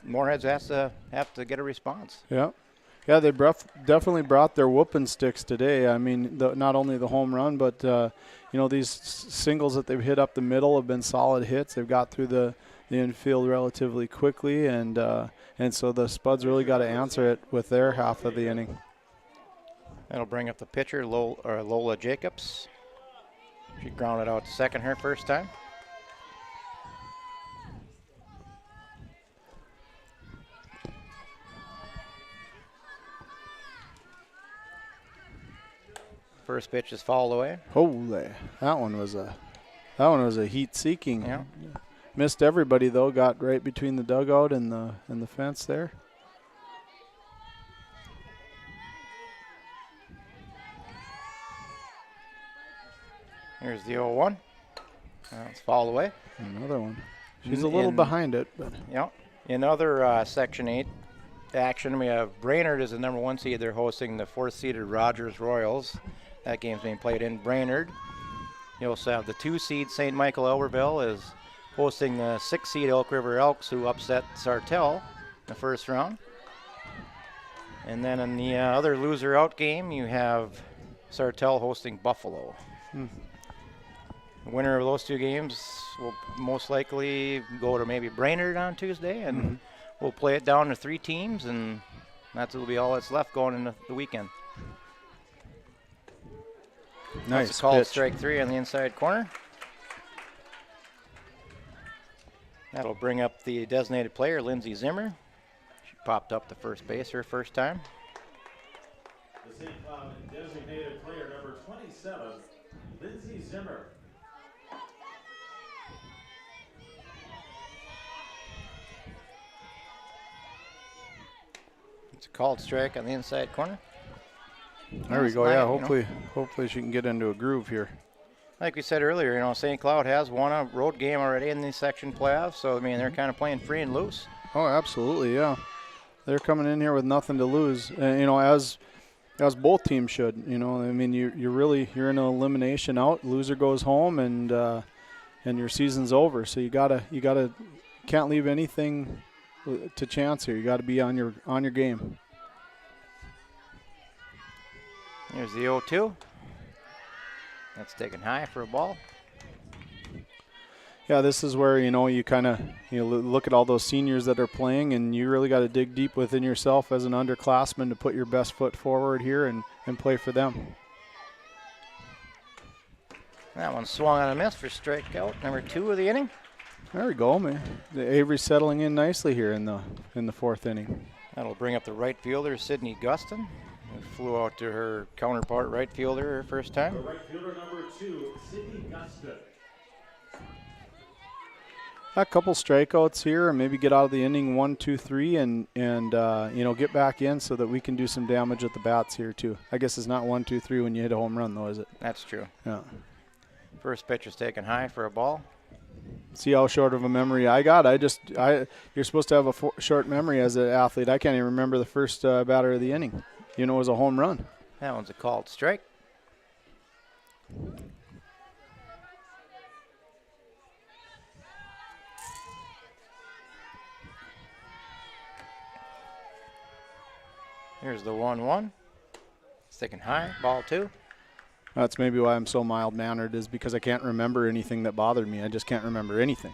Moorhead's have to get a response. Yeah. Yeah, they definitely brought their whooping sticks today. I mean, not only the home run, but, these singles that they've hit up the middle have been solid hits. They've got through the infield relatively quickly, and so the Spuds really got to answer it with their half of the inning. That'll bring up the pitcher, Lola Jacobs. She grounded out to second her first time. First pitch is fouled away. Holy, that one was a heat-seeking. Yeah. Missed everybody though. Got right between the dugout and the fence there. Here's the 0-1. It's fouled away. Another one. She's a little behind it, but yeah. In other Section 8 action, we have Brainerd as the number 1 seed. They're hosting the 4th-seeded Rogers Royals. That game's being played in Brainerd. You also have the 2 seed St. Michael Albertville is hosting the 6 seed Elk River Elks, who upset Sartell in the first round. And then in the other loser out game, you have Sartell hosting Buffalo. The winner of those 2 games will most likely go to maybe Brainerd on Tuesday, and we'll play it down to 3 teams, and will be all that's left going into the weekend. Nice. That's a called pitch. strike 3 on the inside corner. That'll bring up the designated player, Lindsay Zimmer. She popped up to first base her first time. The St. Cloud designated player number 27, Lindsay Zimmer. It's a called strike on the inside corner. There we go. Yeah, hopefully she can get into a groove here. Like we said earlier, St. Cloud has won a road game already in the section playoffs, so I mean they're kind of playing free and loose. Oh, absolutely, yeah. They're coming in here with nothing to lose, as both teams should. I mean you're in an elimination out. Loser goes home, and your season's over. So you can't leave anything to chance here. You got to be on your game. Here's the 0-2. That's taken high for a ball. Yeah, this is where, you kind of look at all those seniors that are playing, and you really got to dig deep within yourself as an underclassman to put your best foot forward here and play for them. That one swung on a miss for strikeout number 2 of the inning. There we go, man. Avery's settling in nicely here in the 4th inning. That'll bring up the right fielder, Sydney Guston, who flew out to her counterpart right fielder her first time. The right fielder number 2, Sydney Guston. A couple strikeouts here, and maybe get out of the inning 1, 2, 3, and get back in so that we can do some damage at the bats here too. I guess it's not 1, 2, 3 when you hit a home run, though, is it? That's true. Yeah. First pitch is taken high for a ball. See how short of a memory I got. You're supposed to have a short memory as an athlete. I can't even remember the first batter of the inning. It was a home run. That one's a called strike. Here's the 1-1. It's taken high, ball 2. That's maybe why I'm so mild-mannered, is because I can't remember anything that bothered me. I just can't remember anything.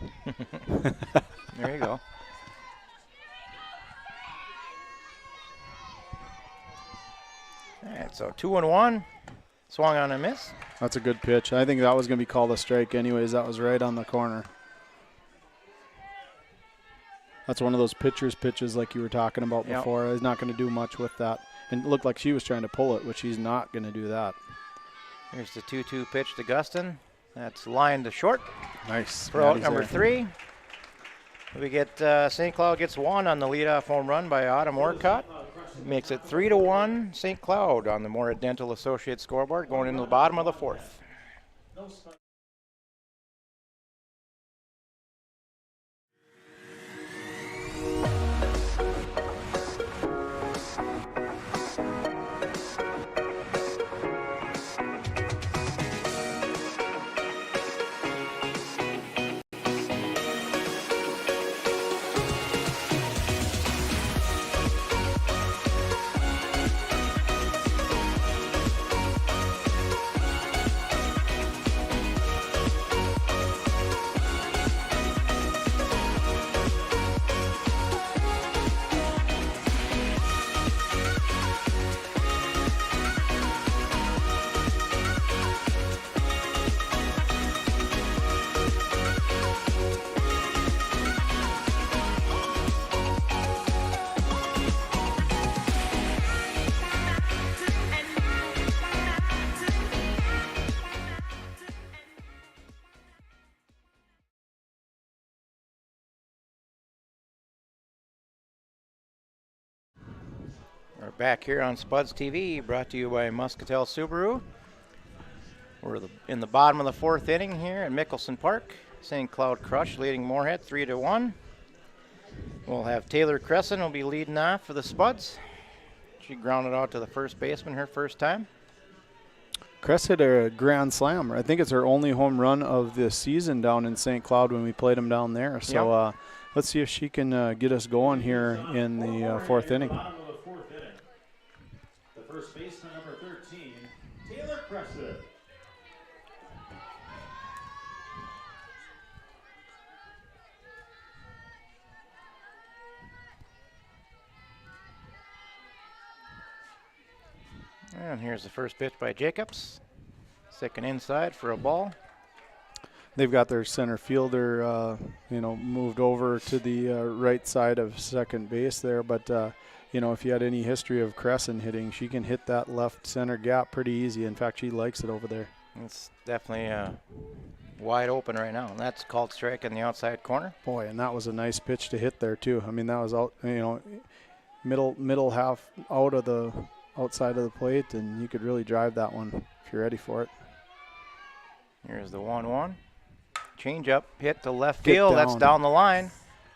There you go. All right, so 2-1. Swung on a miss. That's a good pitch. I think that was going to be called a strike anyways. That was right on the corner. That's one of those pitcher's pitches like you were talking about before. He's not going to do much with that. And it looked like she was trying to pull it, which he's not going to do that. Here's the 2-2 pitch to Gustin. That's lined to short. Nice. For out number 3. We get St. Cloud gets 1 on the leadoff home run by Autumn Orcott. Makes it 3-1 St. Cloud on the Moorhead Dental Associates scoreboard going into the bottom of the 4th. We're back here on Spuds TV, brought to you by Muscatel Subaru. We're in the bottom of the 4th inning here at Mickelson Park. St. Cloud Crush leading Moorhead 3-1. We'll have Taylor Crescent will be leading off for the Spuds. She grounded out to the first baseman her first time. Cress hit a grand slam. I think it's her only home run of the season down in St. Cloud when we played them down there. So let's see if she can get us going here in the 4th inning. The first baseman, number 13, Taylor Crescent. And here's the first pitch by Jacobs. Second inside for a ball. They've got their center fielder, moved over to the right side of second base there. But, if you had any history of Crescent hitting, she can hit that left center gap pretty easy. In fact, she likes it over there. It's definitely wide open right now. And that's called strike in the outside corner. Boy, and that was a nice pitch to hit there, too. I mean, that was out, middle half out of the outside of the plate, and you could really drive that one if you're ready for it. Here's the 1-1. Change up, hit to left field. That's down the line.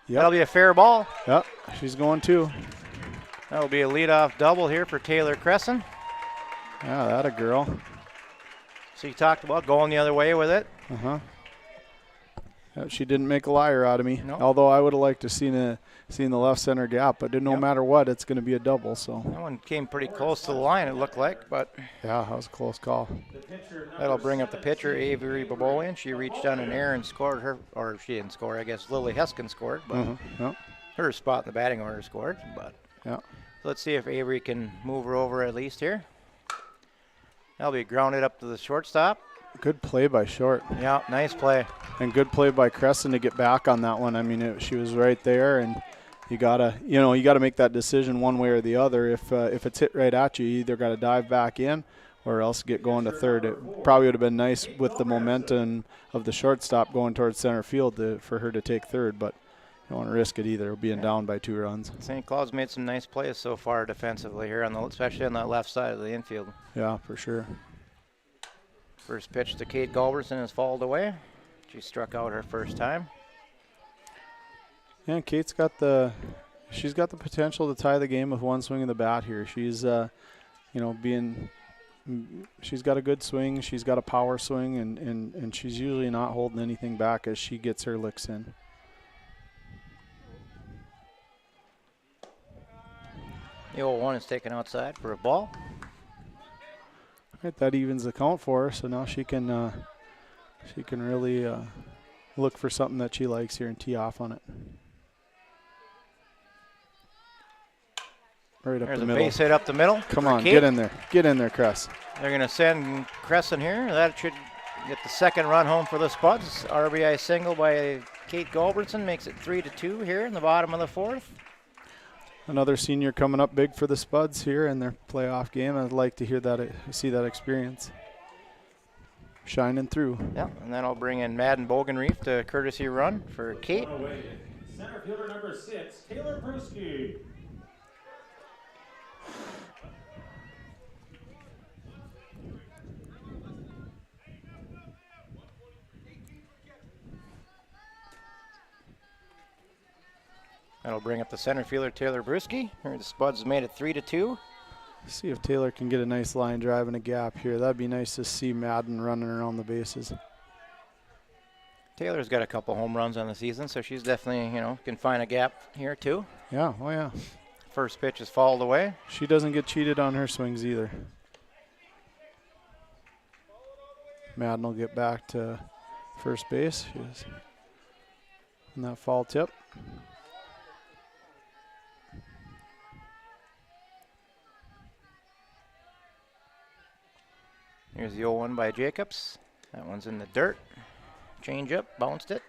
Yep. That'll be a fair ball. Yep, she's going too. That'll be a leadoff double here for Taylor Crescent. Yeah, that a girl. So you talked about going the other way with it. Uh-huh. Yeah, she didn't make a liar out of me. Nope. Although I would have liked to seen the left center gap, but no matter what, it's going to be a double. So that one came pretty close to the line, it looked like, but yeah, that was a close call. That'll bring up the pitcher, Avery Babolian. She reached down in air and scored her, or she didn't score. I guess Lily Heskin scored, but her spot in the batting order scored. But yeah, so let's see if Avery can move her over at least here. That'll be grounded up to the shortstop. Good play by Short. Yeah, nice play. And good play by Crescent to get back on that one. I mean, she was right there, and you gotta make that decision one way or the other. If it's hit right at you, you either got to dive back in or else get going to third. It probably would have been nice with the momentum of the shortstop going towards center field for her to take third, but you don't want to risk it either, being down by 2 runs. St. Cloud's made some nice plays so far defensively here, especially on that left side of the infield. Yeah, for sure. First pitch to Kate Galbertson is fouled away. She struck out her first time. Yeah, Kate's got she's got the potential to tie the game with one swing of the bat here. She's, she's got a good swing. She's got a power swing, and she's usually not holding anything back as she gets her licks in. The 0-1 is taken outside for a ball. Right, that evens the count for her, so now she can really look for something that she likes here and tee off on it. Right up There's the a middle. base hit up the middle. Come for on, Kate. get in there. Get in there, Cress. They're going to send Crescent here. That should get the second run home for the Spuds. RBI single by Kate Galbranson makes it 3-2 here in the bottom of the fourth. Another senior coming up big for the Spuds here in their playoff game. I'd like to hear that, see that experience shining through. Yeah, and then I'll bring in Madden Bogenreef to courtesy run for Kate. Away. Center fielder number 6, Taylor Brewski. That'll bring up the center fielder, Taylor Brewski. Here the Spuds made it 3-2. See if Taylor can get a nice line drive and a gap here. That'd be nice to see Madden running around the bases. Taylor's got a couple home runs on the season, so she's definitely, can find a gap here too. Yeah, oh yeah. First pitch is fouled away. She doesn't get cheated on her swings either. Madden will get back to first base. She's on that foul tip. Here's the 0-1 by Jacobs. That one's in the dirt. Change up, bounced it.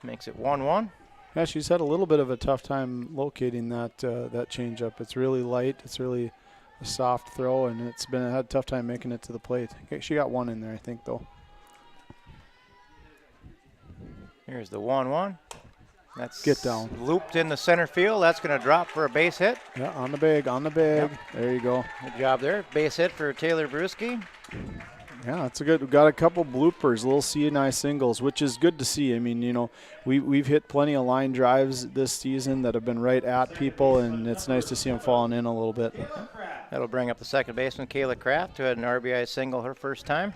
Makes it 1-1. Yeah, she's had a little bit of a tough time locating that that changeup. It's really light. It's really a soft throw, and had a tough time making it to the plate. Okay, she got one in there, I think, though. Here's the 1-1. That's Get down. Looped in the center field. That's going to drop for a base hit. Yeah, on the bag, on the bag. Yep. There you go. Good job there. Base hit for Taylor Brewski. Yeah, that's a good. We got a couple bloopers, little CNI singles, which is good to see. I mean, we've hit plenty of line drives this season that have been right at people, and it's nice to see them falling in a little bit. That'll bring up the second baseman, Kayla Kraft, who had an RBI single her first time.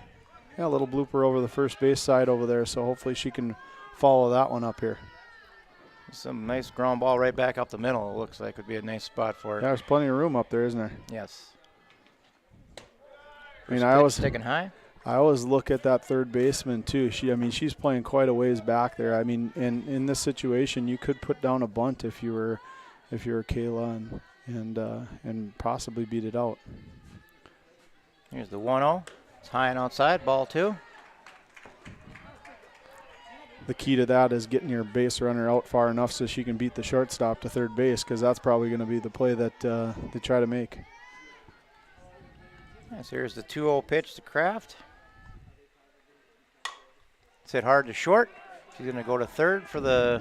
Yeah, a little blooper over the first base side over there, so hopefully she can follow that one up here. Some nice ground ball right back up the middle. It looks like would be a nice spot for it. Yeah, there's plenty of room up there, isn't there? Yes. I mean, First pitch sticking high. I always look at that third baseman too. She's playing quite a ways back there. I mean, in this situation, you could put down a bunt if you were Kayla and possibly beat it out. Here's the 1-0. It's high and outside. Ball 2. The key to that is getting your base runner out far enough so she can beat the shortstop to third base, because that's probably going to be the play that they try to make. Yes, here's the 2-0 pitch to Kraft. It's hit hard to short. She's going to go to third for the...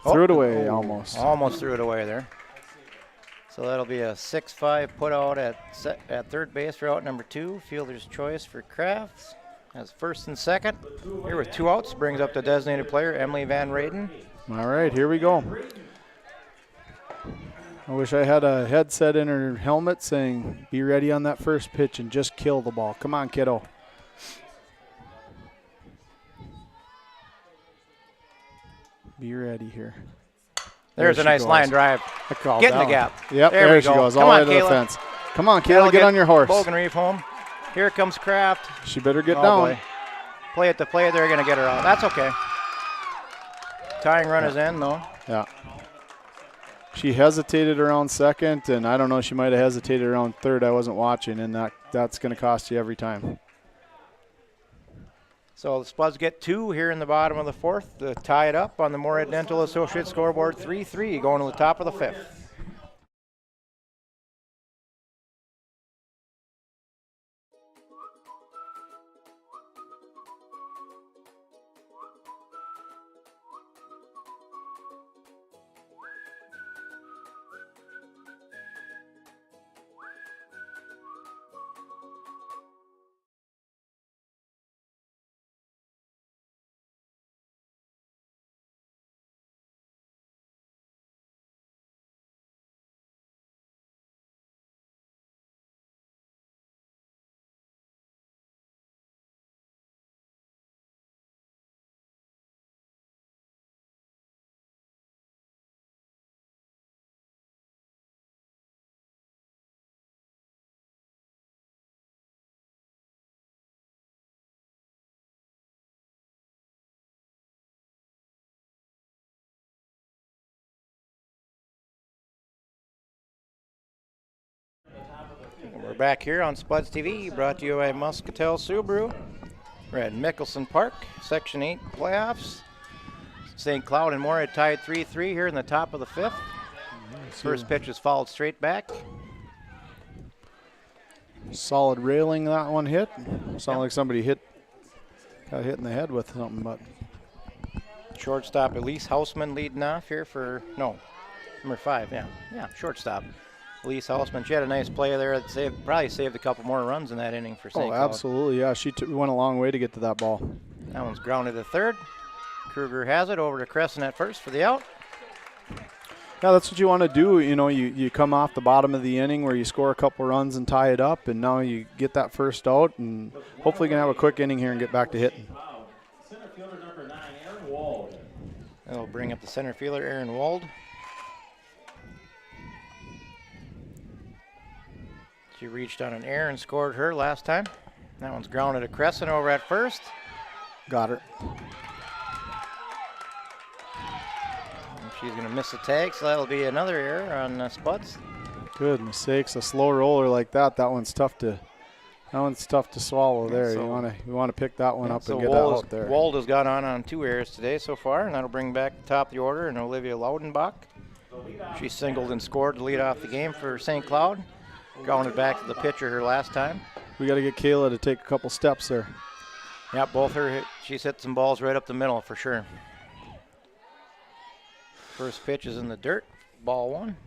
Threw it away almost. Almost threw it away there. So that'll be a 6-5 put out at third base for out number 2. Fielder's choice for Kraft. As first and second. Here with 2 outs, brings up the designated player, Emily Van Rayden. All right, here we go. I wish I had a headset in her helmet saying, be ready on that first pitch and just kill the ball. Come on, kiddo. Be ready here. There's a nice line drive. Get in the gap. Yep, there there she she goes, all the way to the fence. Come on, Kayla, get on your horse. Bogenreef home. Here comes Kraft. She better get down. Boy. Play it to play. They're going to get her out. That's okay. Tying run is in, though. Yeah. She hesitated around second, and I don't know, she might have hesitated around third. I wasn't watching, and that's going to cost you every time. So the Spuds get 2 here in the bottom of the fourth to tie it up on the Moorhead Dental Associates scoreboard 3-3 going to the top of the fifth. back here on Spuds TV, brought to you by Muscatel Subaru. We're at Mickelson Park, Section 8 playoffs. St. Cloud and Moorhead tied 3-3 here in the top of the 5th. First pitch is fouled straight back. Solid railing that one hit. Sounded like somebody got hit in the head with something, but. Shortstop Elise Hausman leading off here for, no, number 5, yeah, shortstop. Elise Hausman, she had a nice play there that probably saved a couple more runs in that inning for St. Cloud. Absolutely, yeah. She went a long way to get to that ball. That one's grounded to third. Kruger has it over to Crescent at first for the out. Yeah, that's what you want to do. You know, you come off the bottom of the inning where you score a couple runs and tie it up, and now you get that first out, and hopefully you can have a quick inning here and get back to hitting. Center fielder number 9, Aaron Wald. That'll bring up the center fielder, Aaron Wald. She reached on an error and scored her last time. That one's grounded to Crescent over at first. Got her. And she's going to miss the tag, so that'll be another error on Spuds. Goodness sakes, a slow roller like that one's tough to swallow there. So you want to pick that one up so and get that out there. Wald has got on 2 errors today so far, and that'll bring back the top of the order and Olivia Laudenbach. She singled and scored to lead off the game for St. Cloud. Grounded back to the pitcher her last time. We got to get Kayla to take a couple steps there. Yeah, she's hit some balls right up the middle for sure. First pitch is in the dirt, ball 1.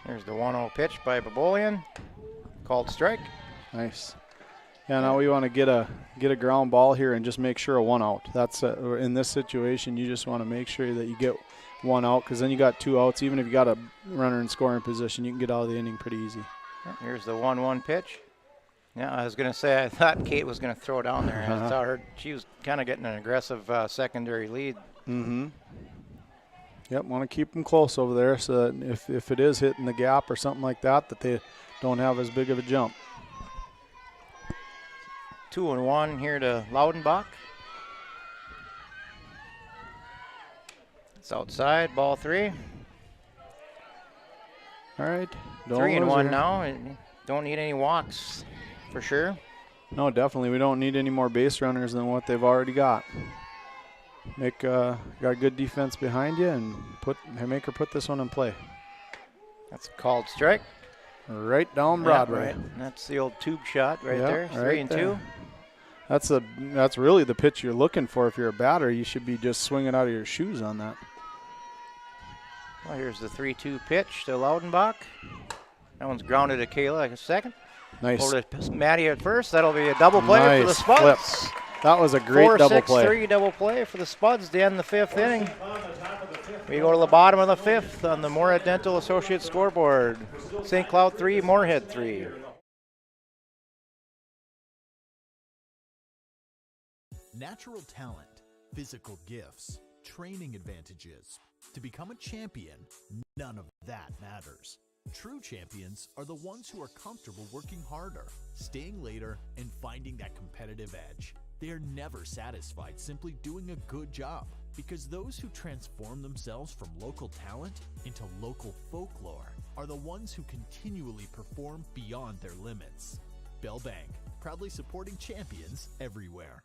There's the 1-0 pitch by Babolian. Called strike. Nice. Yeah, now we want to get a ground ball here and just make sure a 1 out. That's in this situation, you just want to make sure that you get 1 out, because then you got 2 outs. Even if you got a runner in scoring position, you can get out of the inning pretty easy. Here's the 1-1 pitch. Yeah, I was going to say, I thought Kate was going to throw down there. I saw her, she was kind of getting an aggressive secondary lead. Mm-hmm. Yep, want to keep them close over there so that if it is hitting the gap or something like that, that they don't have as big of a jump. 2-1 here to Laudenbach. It's outside, ball 3. All right. 3-1 now. Don't need any walks for sure. No, definitely. We don't need any more base runners than what they've already got. Got good defense behind you and make her put this one in play. That's a called strike. Right down Broadway. Yeah, right. That's the old tube shot right there. 3-2. That's really the pitch you're looking for. If you're a batter, you should be just swinging out of your shoes on that. Well, here's the 3-2 pitch to Laudenbach. That one's grounded to Kayla a second. Nice. Over to Maddie at first. That'll be a double play for the Spuds. Flip. That was a great double play. 4-6-3 double play for the Spuds to end the 5th inning. We go to the bottom of the 5th on the Moorhead Dental Associates scoreboard. St. Cloud 3, Moorhead 3. Natural talent, physical gifts, training advantages. To become a champion, none of that matters. True champions are the ones who are comfortable working harder, staying later, and finding that competitive edge. They are never satisfied simply doing a good job, because those who transform themselves from local talent into local folklore are the ones who continually perform beyond their limits. Bell Bank, proudly supporting champions everywhere.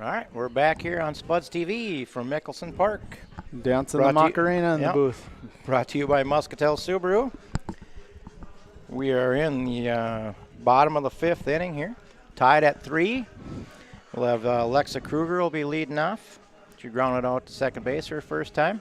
All right, we're back here on Spuds TV from Mickelson Park. Dancing the Macarena in the booth. Brought to you by Muscatel Subaru. We are in the bottom of the 5th inning here, tied at 3. We'll have Alexa Kruger will be leading off. She grounded out to second base her first time.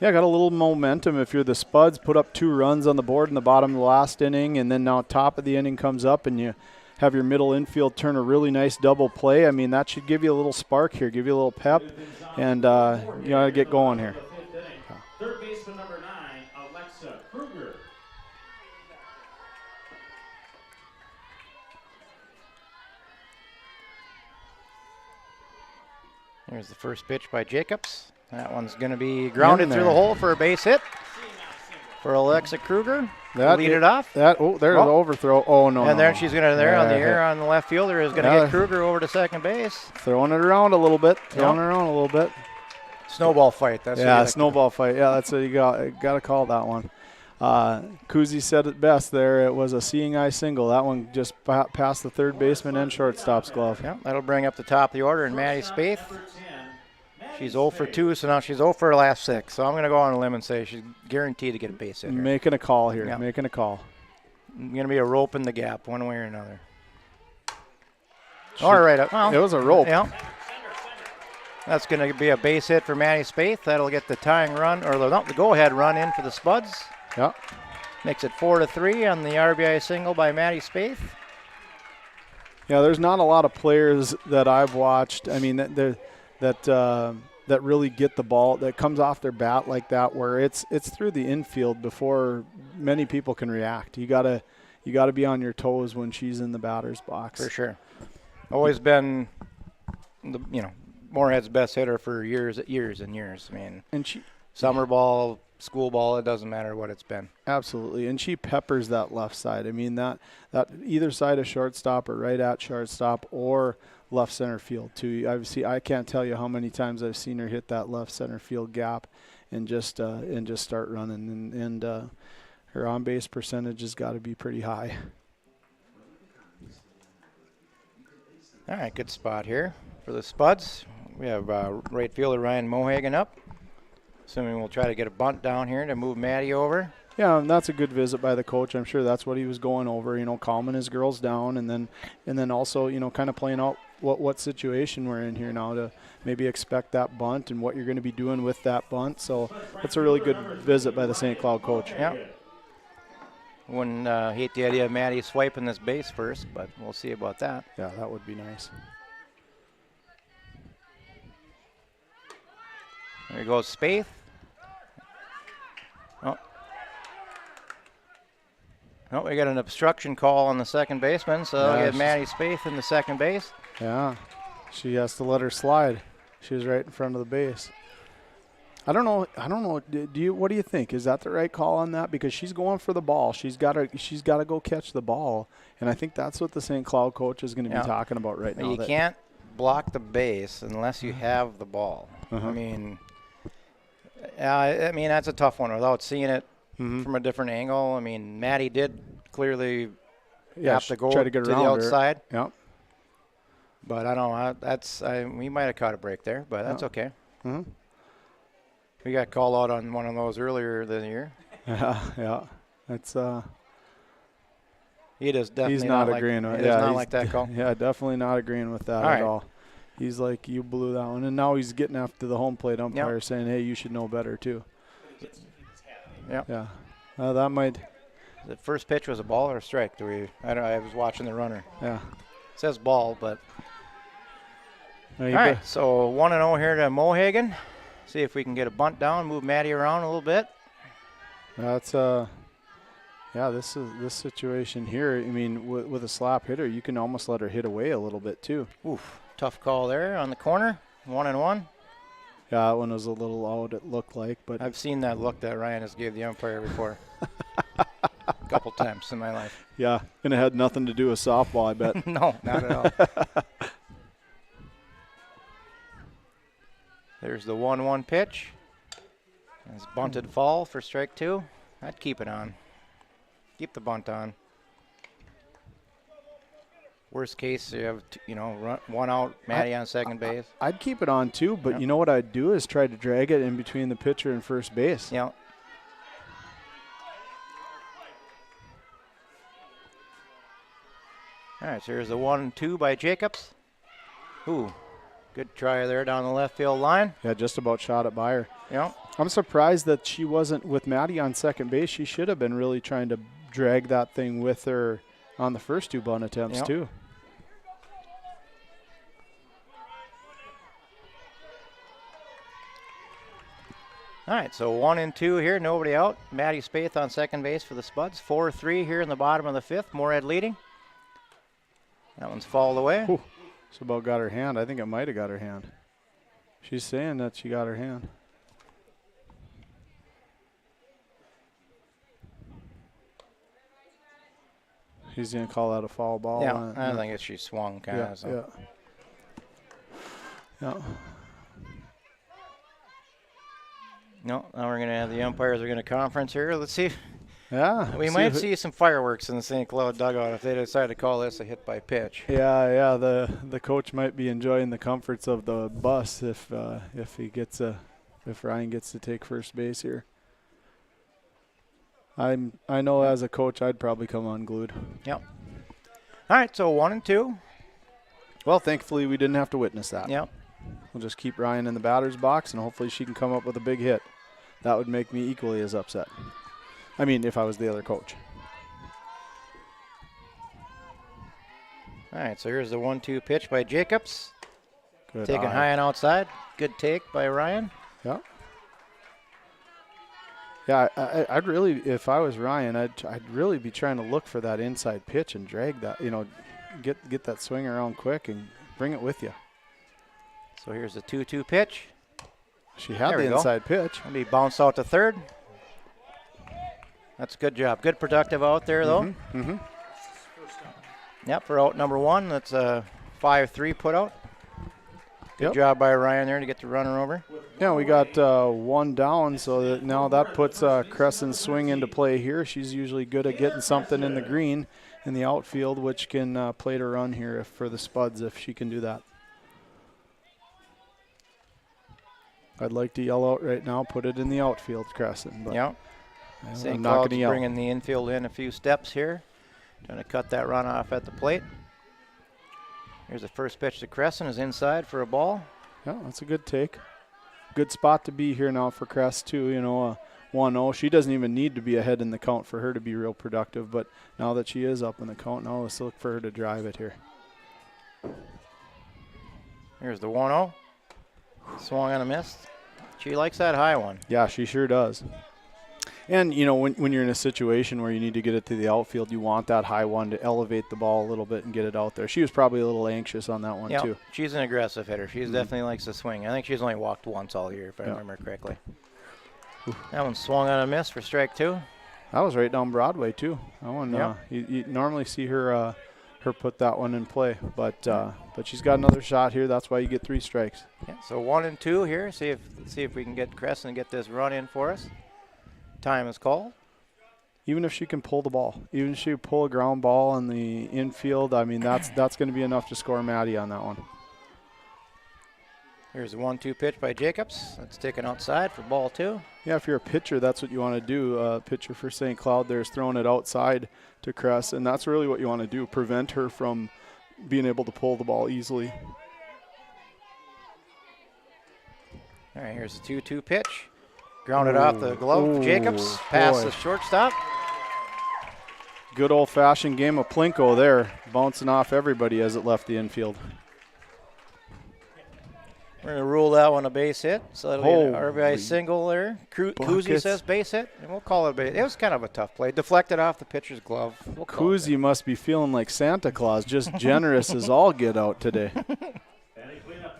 Yeah, got a little momentum. If you're the Spuds, put up 2 runs on the board in the bottom of the last inning, and then now top of the inning comes up, and you have your middle infield turn a really nice double play. I mean, that should give you a little spark here, give you a little pep, and you got to get going here. Third baseman number 9, Alexa Kruger. Here's the first pitch by Jacobs. That one's going to be grounded through the hole for a base hit for Alexa Kruger. Lead it off. There's the overthrow. Oh, no. And there she's going to, on the air on the left fielder is going to get Kruger over to second base. Throwing it around a little bit. Snowball fight. That's snowball fight. Yeah, that's what you got to call that one. Kuzi said it best there. It was a seeing eye single. That one just past the third baseman and shortstop's glove. Yeah, that'll bring up the top of the order, and Maddie Spaeth. She's 0 for 2, so now she's 0 for her last 6. So I'm going to go on a line and say she's guaranteed to get a base hit here. Making a call here. Making a call. Going to be a rope in the gap one way or another. All right. Well, it was a rope. Yeah. That's going to be a base hit for Maddie Spaeth. That'll get the tying run, or the go-ahead run in for the Spuds. Yeah. Makes it 4-3 on the RBI single by Maddie Spaeth. Yeah, there's not a lot of players that I've watched. I mean, that really get the ball, that comes off their bat like that, where it's through the infield before many people can react. You gotta be on your toes when she's in the batter's box. For sure. Always been, Moorhead's best hitter for years and years. I mean, and she, summer ball, school ball, it doesn't matter what it's been. Absolutely, and she peppers that left side. I mean, that either side of shortstop or right at shortstop or left center field too. I can't tell you how many times I've seen her hit that left center field gap and just start running, and her on base percentage has got to be pretty high. All right, good spot here for the Spuds. We have right fielder Ryan Mohagan up. Assuming we'll try to get a bunt down here to move Maddie over. Yeah, and that's a good visit by the coach. I'm sure that's what he was going over, calming his girls down, and then also, kind of playing out what situation we're in here now to maybe expect that bunt and what you're going to be doing with that bunt. So that's a really good visit by the St. Cloud coach. Yeah. Wouldn't hate the idea of Maddie swiping this base first, but we'll see about that. Yeah, that would be nice. There goes Spaeth. Oh, we got an obstruction call on the second baseman, so we get Maddie Spaeth in the second base. Yeah, she has to let her slide. She was right in front of the base. I don't know. What do you think? Is that the right call on that? Because she's going for the ball. She's got to go catch the ball, and I think that's what the St. Cloud coach is going to be talking about right now. You can't block the base unless you have the ball. I mean, that's a tough one without seeing it from a different angle. I mean, Maddie did clearly have to go try to get to the around outside. Her. Yeah. But I don't know. We might have caught a break there, but that's okay. We got called out on one of those earlier this year. Yeah. That's he does definitely he's not agreeing with it. He does not like that call. Yeah, definitely not agreeing with that at all. He's like, you blew that one, and now he's getting after the home plate umpire saying, hey, you should know better too. Yeah. That might. The first pitch was a ball or a strike? I was watching the runner. Yeah. It says ball, but. All right, so 1-0 here to Mohagan. See if we can get a bunt down, move Maddie around a little bit. That's this situation here. I mean, with a slap hitter, you can almost let her hit away a little bit too. Oof, tough call there on the corner. 1-1. Yeah, that one was a little out. It looked like, but I've seen that look that Ryan has gave the umpire before. A couple times in my life. Yeah, and it had nothing to do with softball, I bet. No, not at all. There's the 1-1 pitch. It's bunted fall for strike 2. I'd keep it on. Keep the bunt on. Worst case, you have one out, Maddie on second base. I'd keep it on too, but you know what I'd do is try to drag it in between the pitcher and first base. Yeah. All right, so here's the 1-2 by Jacobs. Ooh. Good try there down the left field line. Yeah, just about shot it by her. Yeah. I'm surprised that she wasn't with Maddie on second base. She should have been really trying to drag that thing with her on the first 2 bunt attempts, too. All right, so 1 and 2 here, nobody out. Maddie Spaeth on second base for the Spuds. 4-3 here in the bottom of the 5th. Moorhead leading. That one's fouled away. Whew. It's about got her hand. I think it might have got her hand. She's saying that she got her hand. He's going to call that a foul ball. Yeah, I think she swung kind of. So. Yeah. No, now we're going to have the umpires are going to conference here. Let's see. Yeah. We might see some fireworks in the St. Cloud dugout if they decide to call this a hit by pitch. Yeah. The coach might be enjoying the comforts of the bus if Ryan gets to take first base here. I know as a coach I'd probably come unglued. Yep. All right, so 1 and 2. Well, thankfully we didn't have to witness that. Yep. We'll just keep Ryan in the batter's box and hopefully she can come up with a big hit. That would make me equally as upset. I mean, if I was the other coach. All right, so here's the 1-2 pitch by Jacobs. Good Taken eye. high and outside. Good take by Ryan. Yeah. Yeah, I'd really, if I was Ryan, I'd really be trying to look for that inside pitch and drag that, get that swing around quick and bring it with you. So here's the 2-2 pitch. She had There the we go. inside pitch. It'll be bounced out to third. That's a good job. Good productive out there, though. Mm-hmm. Yep, for out number 1. That's a 5-3 put out. Good job by Ryan there to get the runner over. Yeah, we got 1 down, so now that puts Crescent's swing into play here. She's usually good at getting something in the green in the outfield, which can play to run here for the Spuds if she can do that. I'd like to yell out right now, put it in the outfield, Crescent. But yeah. St. Cloud's bringing the infield in a few steps here. Trying to cut that run off at the plate. Here's the first pitch to Crescent, is inside for a ball. Yeah, that's a good take. Good spot to be here now for Crest, too. 1-0. She doesn't even need to be ahead in the count for her to be real productive, but now that she is up in the count, now let's look for her to drive it here. Here's the 1-0. Swung and a miss. She likes that high one. Yeah, she sure does. And, when you're in a situation where you need to get it to the outfield, you want that high one to elevate the ball a little bit and get it out there. She was probably a little anxious on that one, too. She's an aggressive hitter. She definitely likes to swing. I think she's only walked once all year, if I remember correctly. That one swung on a miss for strike 2. That was right down Broadway, too. That one, you normally see her put that one in play. But she's got another shot here. That's why you get 3 strikes. Yeah, so 1 and 2 here. See if we can get Crescent and get this run in for us. Time is called. Even if she can pull the ball, even if she pull a ground ball in the infield, I mean, that's going to be enough to score Maddie on that one. Here's the 1-2 pitch by Jacobs. That's taken outside for ball 2. Yeah, if you're a pitcher, that's what you want to do. Pitcher for St. Cloud there is throwing it outside to Cress, and that's really what you want to do, prevent her from being able to pull the ball easily. All right, here's the 2-2 pitch. Grounded off the glove. Jacobs past the shortstop. Good old-fashioned game of Plinko there, bouncing off everybody as it left the infield. We're going to rule that one a base hit, so that'll be an RBI single there. Kuzi says base hit, and we'll call it a base. It was kind of a tough play. Deflected off the pitcher's glove. Kuzi must be feeling like Santa Claus, just generous as all get out today.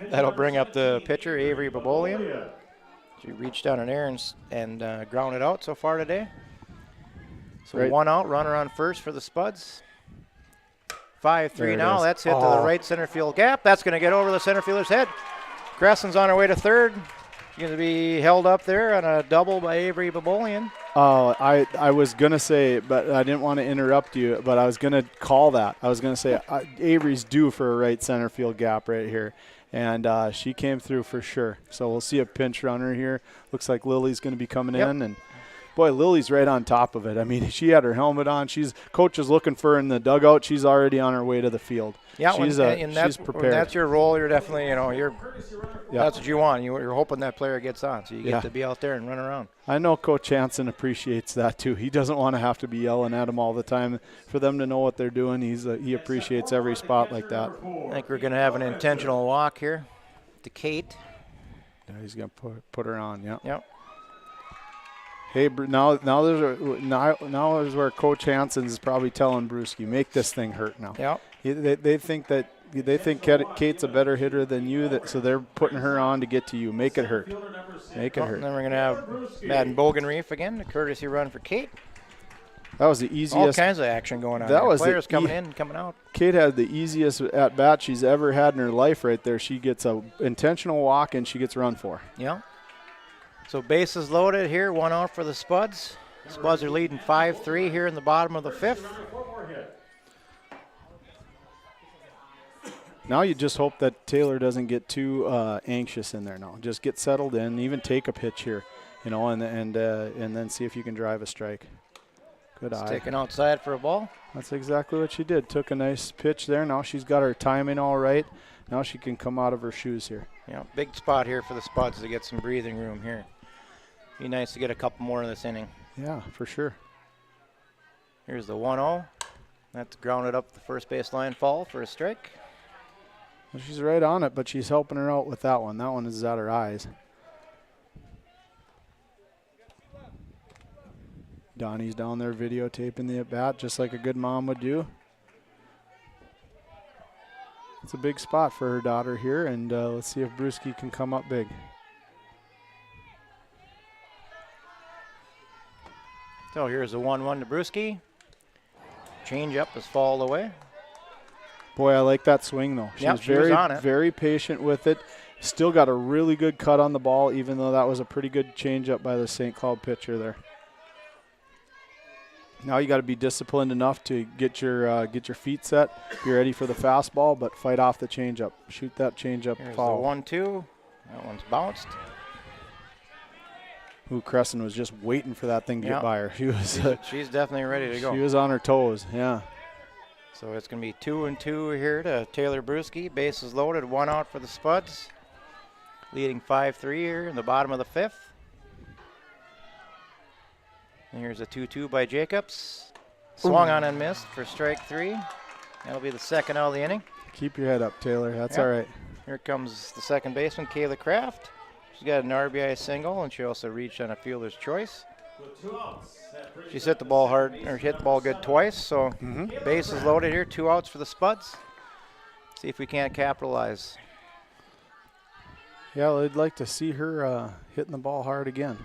That'll bring up the pitcher, Avery Babolian. She reached down in air and grounded out so far today. So 1 out, runner on first for the Spuds. 5-3 now. That's hit to the right center field gap. That's going to get over the center fielder's head. Crescent's on her way to third. She's going to be held up there on a double by Avery Babolian. Oh, I was going to say, but I didn't want to interrupt you, but I was going to call that. I was going to say Avery's due for a right center field gap right here. And she came through for sure. So we'll see a pinch runner here. Looks like Lily's going to be coming in. And boy, Lily's right on top of it. I mean, she had her helmet on. Coach is looking for her in the dugout. She's already on her way to the field. Yeah, she's that's prepared. That's your role. You're definitely, that's what you want. You're hoping that player gets on, so you get to be out there and run around. I know Coach Hansen appreciates that too. He doesn't want to have to be yelling at them all the time. For them to know what they're doing, he appreciates every spot like that. I think we're going to have an intentional walk here to Kate. Yeah, he's going to put her on. Yeah. Yep. Hey, now is where Coach Hansen is probably telling Brewski, make this thing hurt now. Yep. They think Kate's a better hitter than you, so they're putting her on to get to you. Make it hurt. Make it hurt. And then we're going to have Madden Bogenreef again, the courtesy run for Kate. That was the easiest. All kinds of action going on. That was players coming in, coming out. Kate had the easiest at bat she's ever had in her life right there. She gets a intentional walk and she gets run for. Yeah. So bases loaded here, 1 out for the Spuds. Spuds are leading 5-3 here in the bottom of the 5th. Now you just hope that Taylor doesn't get too anxious in there now. Just get settled in, even take a pitch here, and then see if you can drive a strike. Good eye. Taken outside for a ball. That's exactly what she did. Took a nice pitch there. Now she's got her timing all right. Now she can come out of her shoes here. Yeah, big spot here for the Spuds to get some breathing room here. Be nice to get a couple more in this inning. Yeah, for sure. Here's the 1-0. That's grounded up the first base line fall for a strike. Well, she's right on it, but she's helping her out with that one. That one is at her eyes. Donnie's down there videotaping the at-bat just like a good mom would do. It's a big spot for her daughter here, and let's see if Brewski can come up big. So here's the 1-1 to Brewski. Change up is fouled away. Boy, I like that swing, though. She was very patient with it. Still got a really good cut on the ball, even though that was a pretty good changeup by the St. Cloud pitcher there. Now you got to be disciplined enough to get your feet set, be ready for the fastball, but fight off the changeup. Shoot that changeup foul. Here's the 1-2. That one's bounced. Ooh, Crescent was just waiting for that thing to get by her. She's definitely ready to go. She was on her toes, yeah. So it's going to be 2-2 here to Taylor Brewski. Bases loaded, 1 out for the Spuds. Leading 5-3 here in the bottom of the 5th. And here's a 2-2 by Jacobs. Swung on and missed for strike 3. That'll be the second out of the inning. Keep your head up, Taylor. That's all right. Here comes the second baseman, Kayla Kraft. She's got an RBI single, and she also reached on a fielder's choice. She's hit the ball hard, or hit the ball good twice, so bases loaded here, 2 outs for the Spuds. See if we can't capitalize. Yeah, I'd like to see her hitting the ball hard again.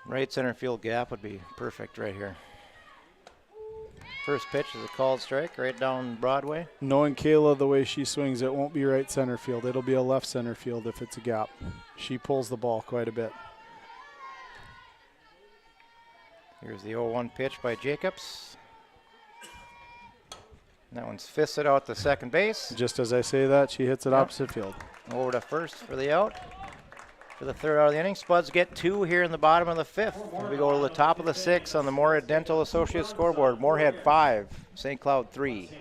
Right center field gap would be perfect right here. First pitch is a called strike right down Broadway. Knowing Kayla the way she swings, it won't be right center field. It'll be a left center field if it's a gap. She pulls the ball quite a bit. Here's the 0-1 pitch by Jacobs. That one's fisted out to second base. Just as I say that, she hits it opposite field. Over to first for the out. For the third out of the inning, Spuds get 2 here in the bottom of the 5th. We go to the top of the 6th on the Moorhead Dental Associates scoreboard. Moorhead 5, St. Cloud 3.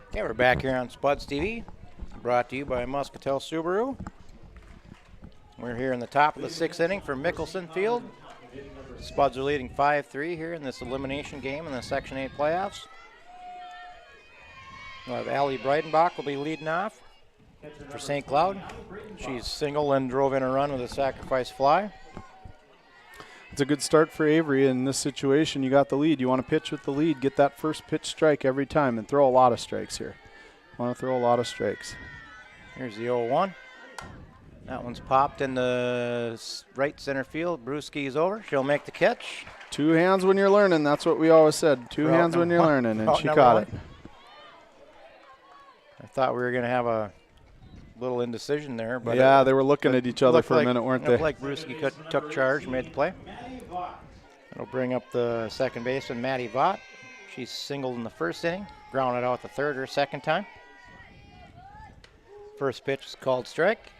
Okay, we're back here on Spuds TV, brought to you by Muscatel Subaru. We're here in the top of the 6th inning for Mickelson Field. Spuds are leading 5-3 here in this elimination game in the Section 8 playoffs. We'll have Allie Breidenbach will be leading off for St. Cloud. She's single and drove in a run with a sacrifice fly. It's a good start for Avery in this situation. You got the lead. You want to pitch with the lead. Get that first pitch strike every time and throw a lot of strikes here. Want to throw a lot of strikes. Here's the 0-1. That one's popped in the right center field. Brewski's over. She'll make the catch. 2 hands when you're learning. That's what we always said. 2 hands when you're learning, and she caught it. I thought we were going to have a little indecision there. But yeah, they were looking at each other for a minute, weren't they? Looked like Brewski took charge, made the play. It'll bring up the second baseman, Maddie Vaught. She's singled in the first inning, grounded out the third or second time. First pitch is called strike.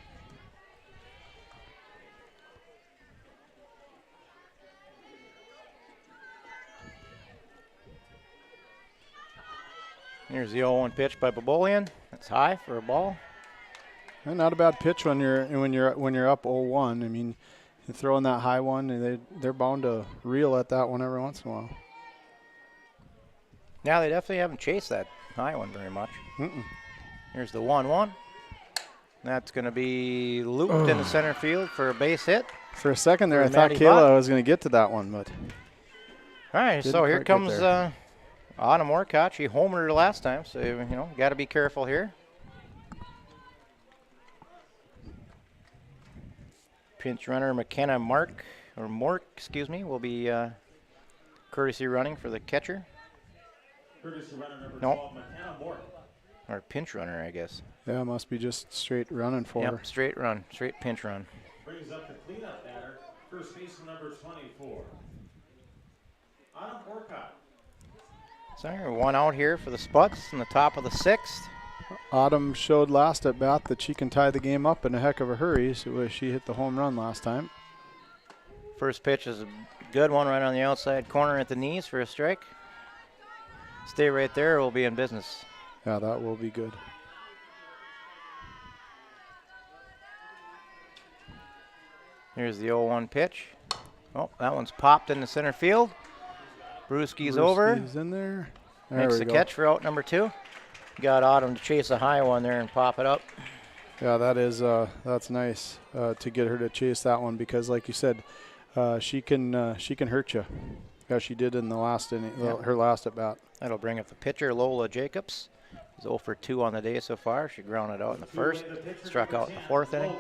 Here's the 0-1 pitch by Babolian. That's high for a ball. And not a bad pitch when you're up 0-1. I mean, you throw in that high one, and they're bound to reel at that one every once in a while. Yeah, they definitely haven't chased that high one very much. Here's the 1-1. That's going to be looped into center field for a base hit. For a second there, I thought Kayla was going to get to that one, but. All right, so here comes Autumn Orcott. She homered last time, so got to be careful here. Pinch runner McKenna Mork, will be courtesy running for the catcher. Courtesy runner number 12, McKenna Mork. Or pinch runner, I guess. Yeah, it must be just straight running for her. Yep, straight run, straight pinch run. Brings up the cleanup batter, first baseman number 24, Autumn Orcott. So one out here for the Spuds in the top of the sixth. Autumn showed last at bat that she can tie the game up in a heck of a hurry. So she hit the home run last time. First pitch is a good one right on the outside corner at the knees for a strike. Stay right there, we'll be in business. Yeah, that will be good. Here's the 0-1 pitch. Oh, that one's popped in the center field. Brewski's over. Brewski's in there. Makes the catch for out number 2. Got Autumn to chase a high one there and pop it up. Yeah, that's nice to get her to chase that one because, like you said, she can hurt you. Yeah, she did in the last inning, her last at bat. That'll bring up the pitcher, Lola Jacobs. She's 0 for 2 on the day so far. She grounded out in the first, struck out in the 4th inning.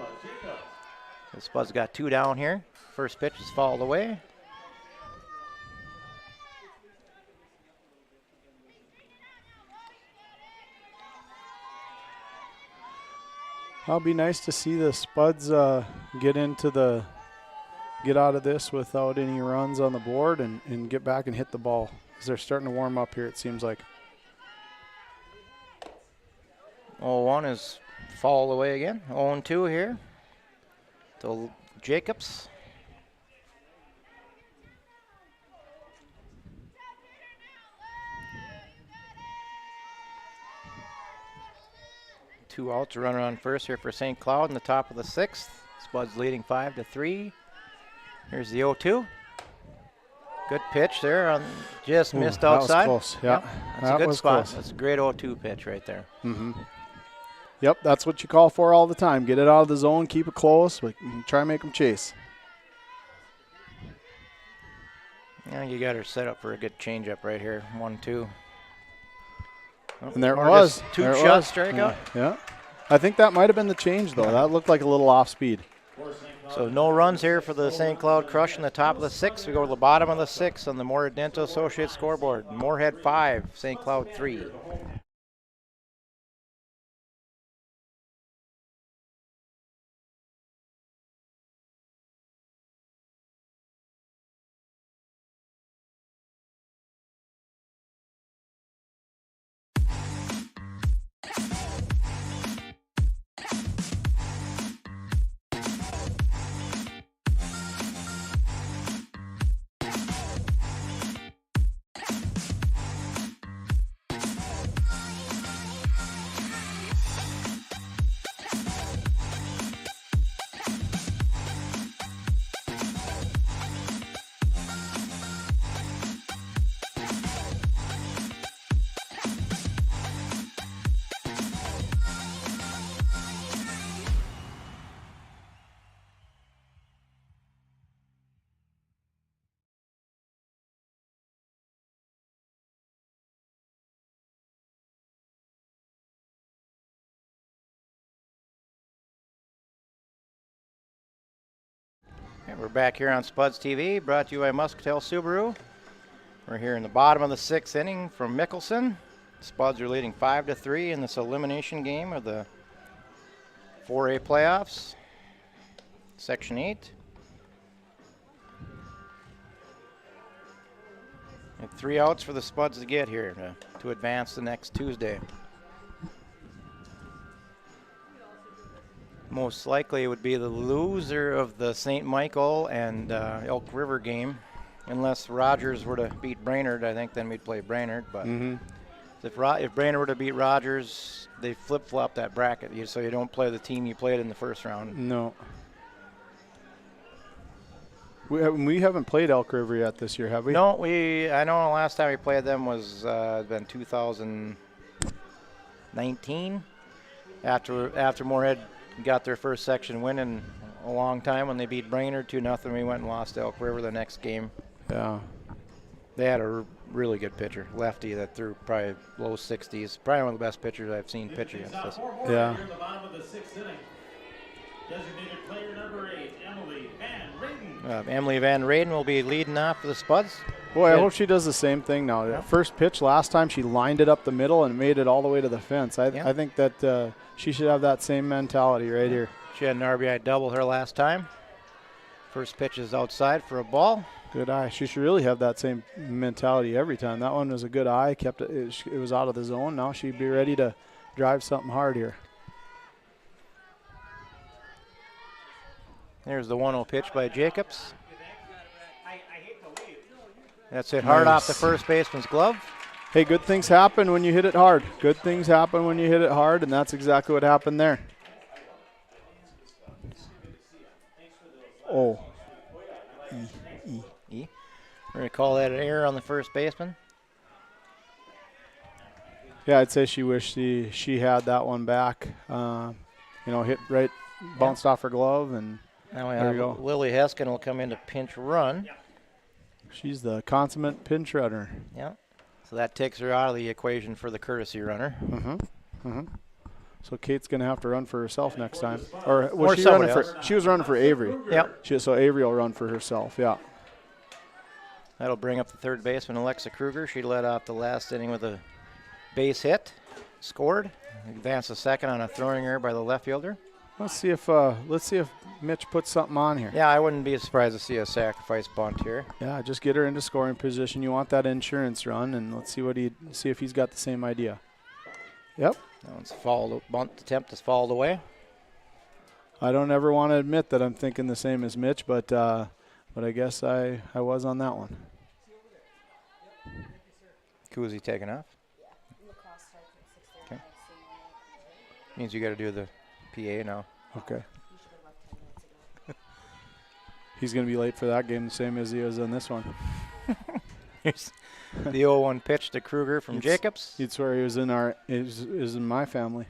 The Spuds got 2 down here. First pitch is fouled away. It'll be nice to see the Spuds get out of this without any runs on the board and get back and hit the ball. Because they're starting to warm up here, it seems like. 0-1 is fouled away again. 0-2 here to Jacobs. Two outs, a runner on first here for St. Cloud in the top of the 6th. Spuds leading 5-3. Here's the 0-2. Good pitch there, just missed outside. That was close. Yeah, that's a good spot. Close. That's a great 0-2 pitch right there. Mm-hmm. Yep, that's what you call for all the time. Get it out of the zone, keep it close, but try and make them chase. Yeah, you got her set up for a good changeup right here. 1-2. Oh, and there it was. 2-shot strikeout. Yeah. I think that might have been the change, though. That looked like a little off speed. So no runs here for the St. Cloud Crush in the top of the 6th. We go to the bottom of the 6th on the Moorhead Dental Associates scoreboard. Moorhead 5, St. Cloud 3. Okay, we're back here on Spuds TV, brought to you by Muscatel Subaru. We're here in the bottom of the 6th inning from Mickelson. Spuds are leading 5-3 in this elimination game of the 4A playoffs, Section 8. And 3 outs for the Spuds to get here to advance the next Tuesday. Most likely it would be the loser of the St. Michael and Elk River game. Unless Rogers were to beat Brainerd, I think then we'd play Brainerd. But if Brainerd were to beat Rogers, they flip-flop that bracket, so you don't play the team you played in the first round. No. We haven't played Elk River yet this year, have we? No, I know the last time we played them was been 2019. After Moorhead got their first section win in a long time when they beat Brainerd 2-0. We went and lost to Elk River the next game. Yeah. They had a really good pitcher, lefty that threw probably low 60s. Probably one of the best pitchers I've seen pitch against us. Yeah. Here in the bottom of the 6th inning. Designated player number 8, Emily Van Rayden. Emily Van Rayden will be leading off for the Spuds. Boy, I hope she does the same thing now. Yeah. First pitch last time, she lined it up the middle and made it all the way to the fence. I think that she should have that same mentality right here. She had an RBI double her last time. First pitch is outside for a ball. Good eye. She should really have that same mentality every time. That one was a good eye. Kept it. It was out of the zone. Now she'd be ready to drive something hard here. There's the 1-0 pitch by Jacobs. That's hit hard off the first baseman's glove. Hey, good things happen when you hit it hard. Good things happen when you hit it hard, and that's exactly what happened there. Oh. We're going to call that an error on the first baseman. Yeah, I'd say she wished she had that one back. Hit right, bounced off her glove, and now we there have you go. Lily Heskin will come in to pinch run. She's the consummate pinch runner. Yeah. So that takes her out of the equation for the courtesy runner. So Kate's going to have to run for herself next time. Or was Or she somebody running else. she was running for Avery. Yep. So Avery will run for herself, yeah. That'll bring up the third baseman, Alexa Kruger. She led off the last inning with a base hit, scored, advanced to second on a throwing error by the left fielder. Let's see if Mitch puts something on here. Yeah, I wouldn't be surprised to see a sacrifice bunt here. Yeah, just get her into scoring position. You want that insurance run, and let's see if he's got the same idea. Yep. That one's fouled. Bunt attempt is fouled away. I don't ever want to admit that I'm thinking the same as Mitch, but I guess I was on that one. Kuzi taking off. Okay. Means you got to do the PA now. Okay. He's going to be late for that game, the same as he was on this one. Here's the 0-1 pitch to Kruger from Jacobs. You'd swear he was in in my family.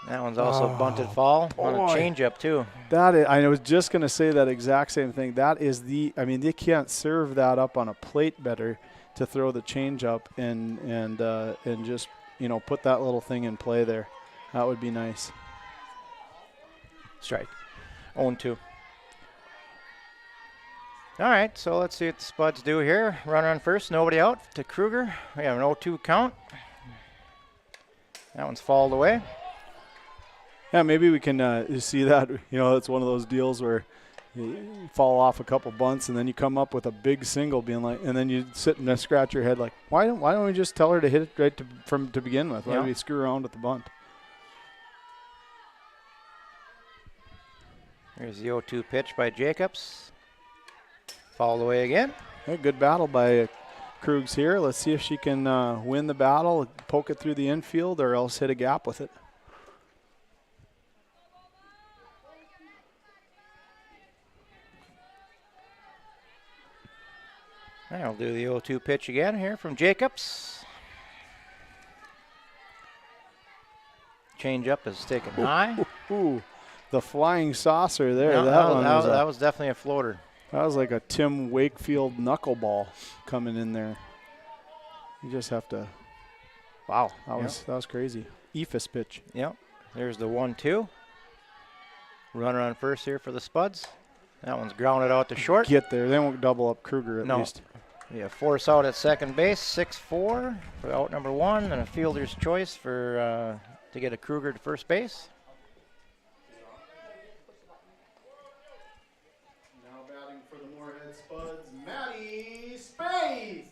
That one's also bunted foul on a changeup too. I was just going to say that exact same thing. That is they can't serve that up on a plate better to throw the changeup and just put that little thing in play there. That would be nice. Strike. 0-2. All right, so let's see what the Spuds do here. Runner on first, nobody out to Kruger. We have an 0-2 count. That one's fouled away. Yeah, maybe we can see that. It's one of those deals where you fall off a couple bunts and then you come up with a big single, and then you sit and scratch your head like, why don't we just tell her to hit it right to begin with? Why do we screw around with the bunt? Here's the 0-2 pitch by Jacobs. Fouled away again. Hey, good battle by Krugs here. Let's see if she can win the battle, poke it through the infield, or else hit a gap with it. I'll do the 0-2 pitch again here from Jacobs. Change up is taken high. Ooh, the flying saucer there. No, that was definitely a floater. That was like a Tim Wakefield knuckleball coming in there. You just have to. Wow, that was crazy. Ephus pitch. Yep. There's the 1-2. Runner on first here for the Spuds. That one's grounded out to short. Get there. They won't double up Kruger at least. Yeah, force out at second base, 6-4 for out number 1, and a fielder's choice for to get a Kruger to first base. Now batting for the Moorhead Spuds, Maddie Spaeth.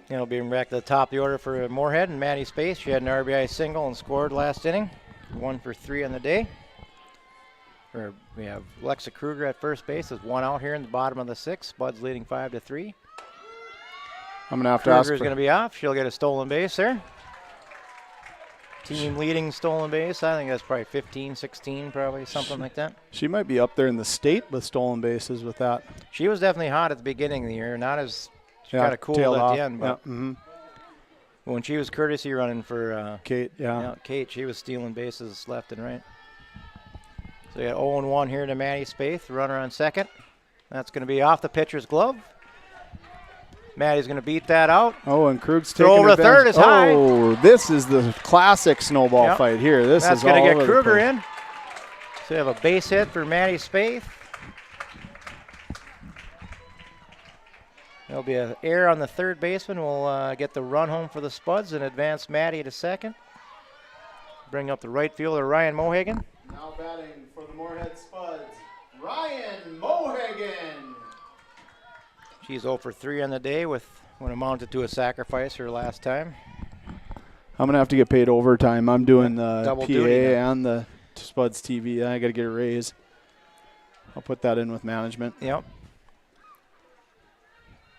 It'll be back to the top of the order for Moorhead and Maddie Spaeth. She had an RBI single and scored last inning. 1 for 3 on the day. We have Lexa Kruger at first base. There's 1 out here in the bottom of the 6th. Spuds leading 5-3. I'm going to have to ask. Kruger's going to be off. She'll get a stolen base there. Team leading stolen base. I think that's probably 15, 16, probably something like that. She might be up there in the state with stolen bases with that. She was definitely hot at the beginning of the year. Not as kind of cooled tailed at off. the end, but when she was courtesy running for Kate, Kate, she was stealing bases left and right. So you got 0-1 here to Maddie Spaeth, runner on second. That's going to be off the pitcher's glove. Maddie's going to beat that out. Oh, and Krug's throw taking over the third is high. Oh, this is the classic snowball fight here. That's going to get Kruger in. So you have a base hit for Maddie Spaeth. There'll be an error on the third baseman. We'll get the run home for the Spuds and advance Maddie to second. Bring up the right fielder, Ryan Mohagan. Now batting for the Moorhead Spuds, Ryan Mohagan. She's 0 for 3 on the day with what amounted to a sacrifice her last time. I'm going to have to get paid overtime. I'm doing the Double PA duty and the Spuds TV. I got to get a raise. I'll put that in with management. Yep.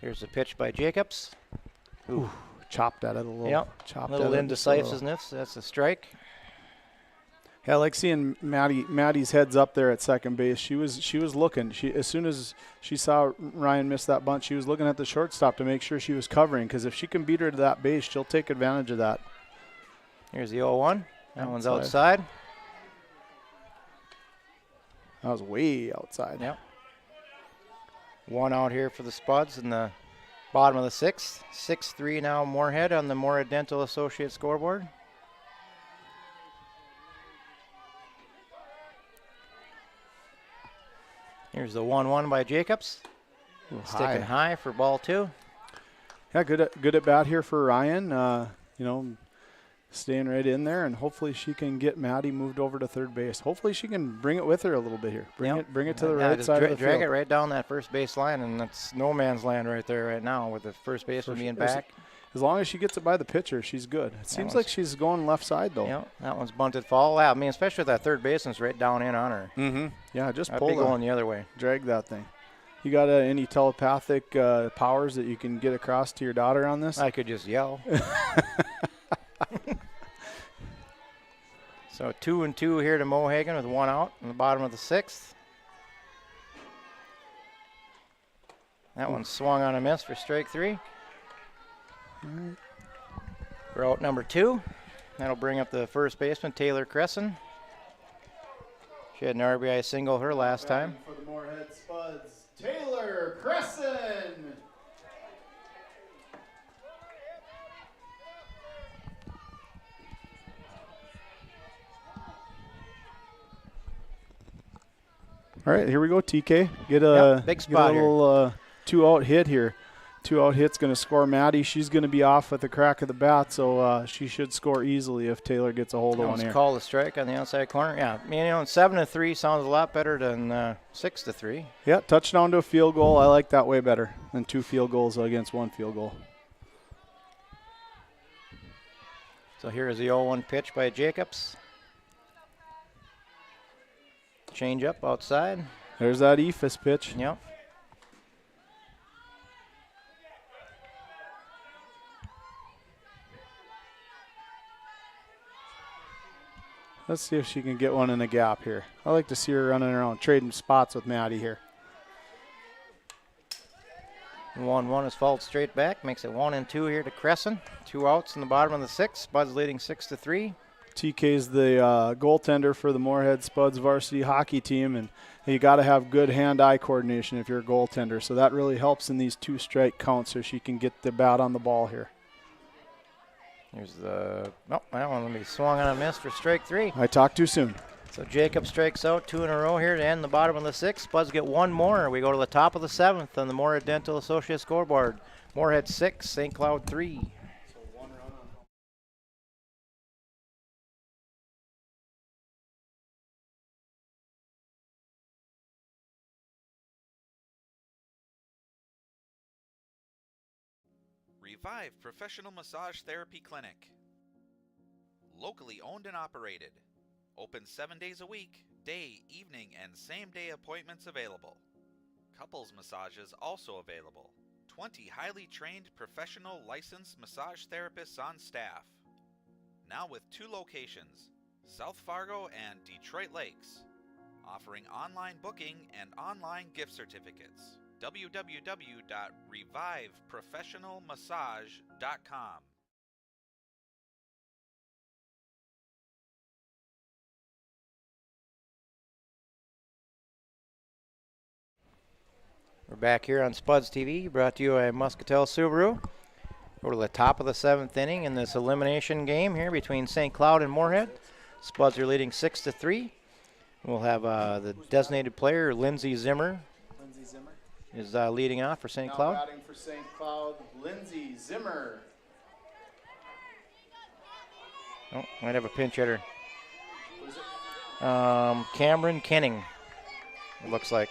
Here's a pitch by Jacobs. Ooh, chopped at it a little. Yep. Chopped little at it indecisiveness. That's a strike. Yeah, I like seeing Maddie's heads up there at second base. She was looking. As soon as she saw Ryan miss that bunt, she was looking at the shortstop to make sure she was covering, because if she can beat her to that base, she'll take advantage of that. Here's the 0-1. That one's outside. That was way outside. Yep. 1 out here for the Spuds in the bottom of the 6th. 6-3 now Moorhead on the Moorhead Dental Associates scoreboard. Here's the 1-1 by Jacobs. Sticking high for ball 2. Yeah, good at bat here for Ryan. Staying right in there, and hopefully she can get Maddie moved over to third base. Hopefully she can bring it with her a little bit here. Bring it to the right side of the drag field. it right down that first base line, and that's no man's land right there right now with the first baseman being back. As long as she gets it by the pitcher, she's good. It seems like she's going left side, though. Yeah, that one's bunted foul. Yeah, I mean, especially with that third baseman's right down in on her. Mm-hmm. Yeah, just I'd pull be going the other way. Drag that thing. You got any telepathic powers that you can get across to your daughter on this? I could just yell. So 2-2 here to Mohagan with 1 out in the bottom of the 6th. That one swung on a miss for strike 3. We're out number 2. That'll bring up the first baseman, Taylor Cresson. She had an RBI single her last time. For the Moorhead Spuds, Taylor Cresson. All right, here we go, TK. Get a big spot get a little 2-out hit here. 2-out hit's going to score Maddie. She's going to be off with the crack of the bat, so she should score easily if Taylor gets a hold of one here. Call the strike on the outside corner. Yeah, 7-3 sounds a lot better than 6-3. Yeah, touchdown to a field goal. I like that way better than 2 field goals against 1 field goal. So here's the 0-1 pitch by Jacobs. Change up outside. There's that Ephus pitch. Yep. Let's see if she can get one in the gap here. I like to see her running around, trading spots with Maddie here. 1-1 is fouled straight back. Makes it 1-2 here to Crescent. 2 outs in the bottom of the 6th. Spuds leading 6-3. TK's the goaltender for the Moorhead Spuds varsity hockey team, and you got to have good hand-eye coordination if you're a goaltender. So that really helps in these 2-strike counts so she can get the bat on the ball here. Here's the, that one will be swung on a miss for strike 3. I talked too soon. So Jacob strikes out 2 in a row here to end the bottom of the 6th. Spuds get 1 more. We go to the top of the 7th on the Moorhead Dental Associates scoreboard. Moorhead 6, St. Cloud 3. Revive Professional Massage Therapy Clinic. Locally owned and operated. Open 7 days a week, day, evening, and same-day appointments available. Couples massages also available. 20 highly trained professional licensed massage therapists on staff. Now with 2 locations, South Fargo and Detroit Lakes. Offering online booking and online gift certificates. www.reviveprofessionalmassage.com. We're back here on Spuds TV, brought to you by Muscatel Subaru. Go to the top of the 7th inning in this elimination game here between St. Cloud and Moorhead. Spuds are leading 6-3. We'll have the designated player, Lindsey Zimmer. Lindsey Zimmer is leading off for St. now Cloud. Batting for St. Cloud, Lindsey Zimmer. Oh, might have a pinch hitter. Who is it? Cameron Kenning, it looks like.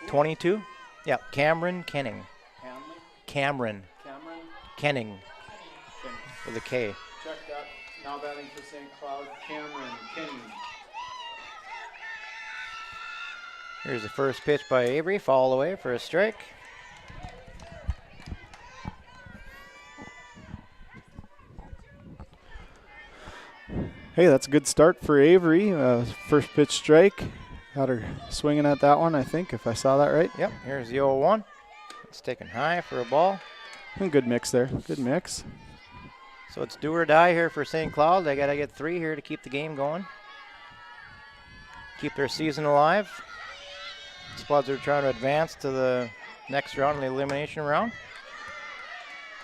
22? Yeah, Cameron Kenning. Hanley? Cameron Cameron? Kenning Kenny. with a K. Check that. Now batting for St. Cloud, Cameron Kenny. Here's the first pitch by Avery, foul away for a strike. Hey, that's a good start for Avery. First pitch strike. Got her swinging at that one, I think, if I saw that right. Yep, here's the 0-1. It's taken high for a ball. Good mix there. Good mix. So it's do or die here for St. Cloud. They got to get 3 here to keep the game going. Keep their season alive. Spuds are trying to advance to the next round in the elimination round.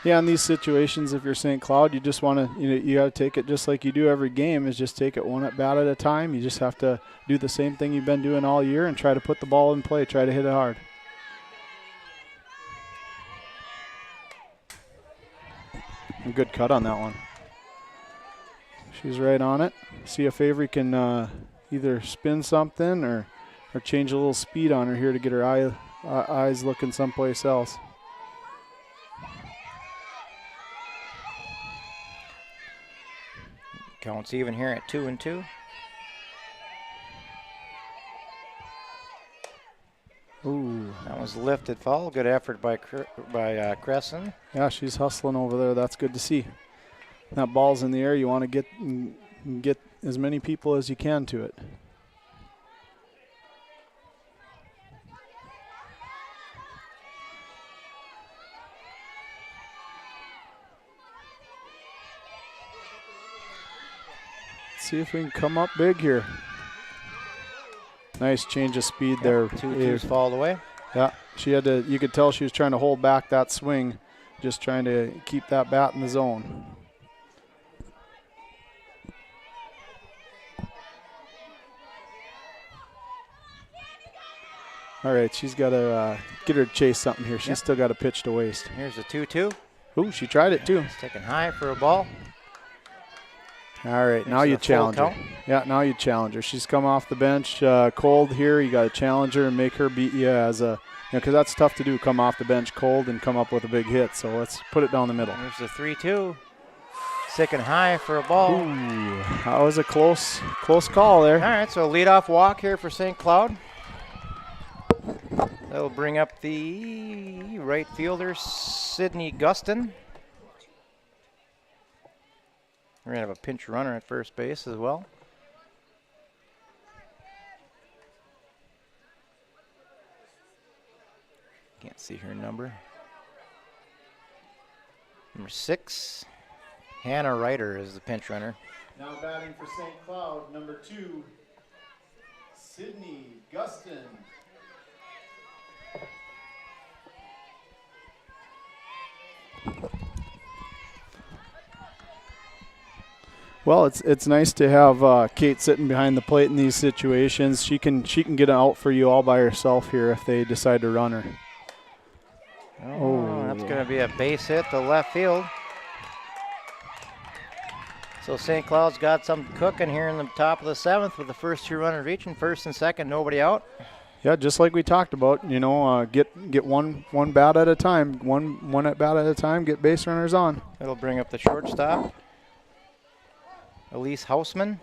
Yeah, in these situations, if you're St. Cloud, you just want to, you got to take it just like you do every game, is just take it one at bat at a time. You just have to do the same thing you've been doing all year and try to put the ball in play, try to hit it hard. A good cut on that one. She's right on it. See if Avery can either spin something or change a little speed on her here to get her eyes looking someplace else. Counts even here at 2-2. Ooh, that was lifted foul. Good effort by Crescent. Yeah, she's hustling over there. That's good to see. That ball's in the air. You want to get as many people as you can to it. See if we can come up big here. Nice change of speed there. 2-2's fouled away. Yeah, she had to. You could tell she was trying to hold back that swing, just trying to keep that bat in the zone. All right, she's got to get her to chase something here. She's still got a pitch to waste. Here's the 2-2. Ooh, she tried it too. It's taken high for a ball. All right, now you challenge her. Yeah, now you challenge her. She's come off the bench cold here. You got to challenge her and make her beat you as a, because that's tough to do, come off the bench cold and come up with a big hit. So let's put it down the middle. Here's the 3-2. Taken high for a ball. Ooh, that was a close call there. All right, so a leadoff walk here for St. Cloud. That'll bring up the right fielder, Sydney Guston. We're going to have a pinch runner at first base as well. Can't see her number. Number 6, Hannah Ryder is the pinch runner. Now batting for St. Cloud, number 2, Sydney Guston. Well, it's nice to have Kate sitting behind the plate in these situations. She can get out for you all by herself here if they decide to run her. Oh, that's going to be a base hit to left field. So St. Cloud's got something cooking here in the top of the 7th with the first 2 runners reaching, first and second, nobody out. Yeah, just like we talked about, get one bat at a time, one at bat at a time, get base runners on. It'll bring up the shortstop, Elise Hausman.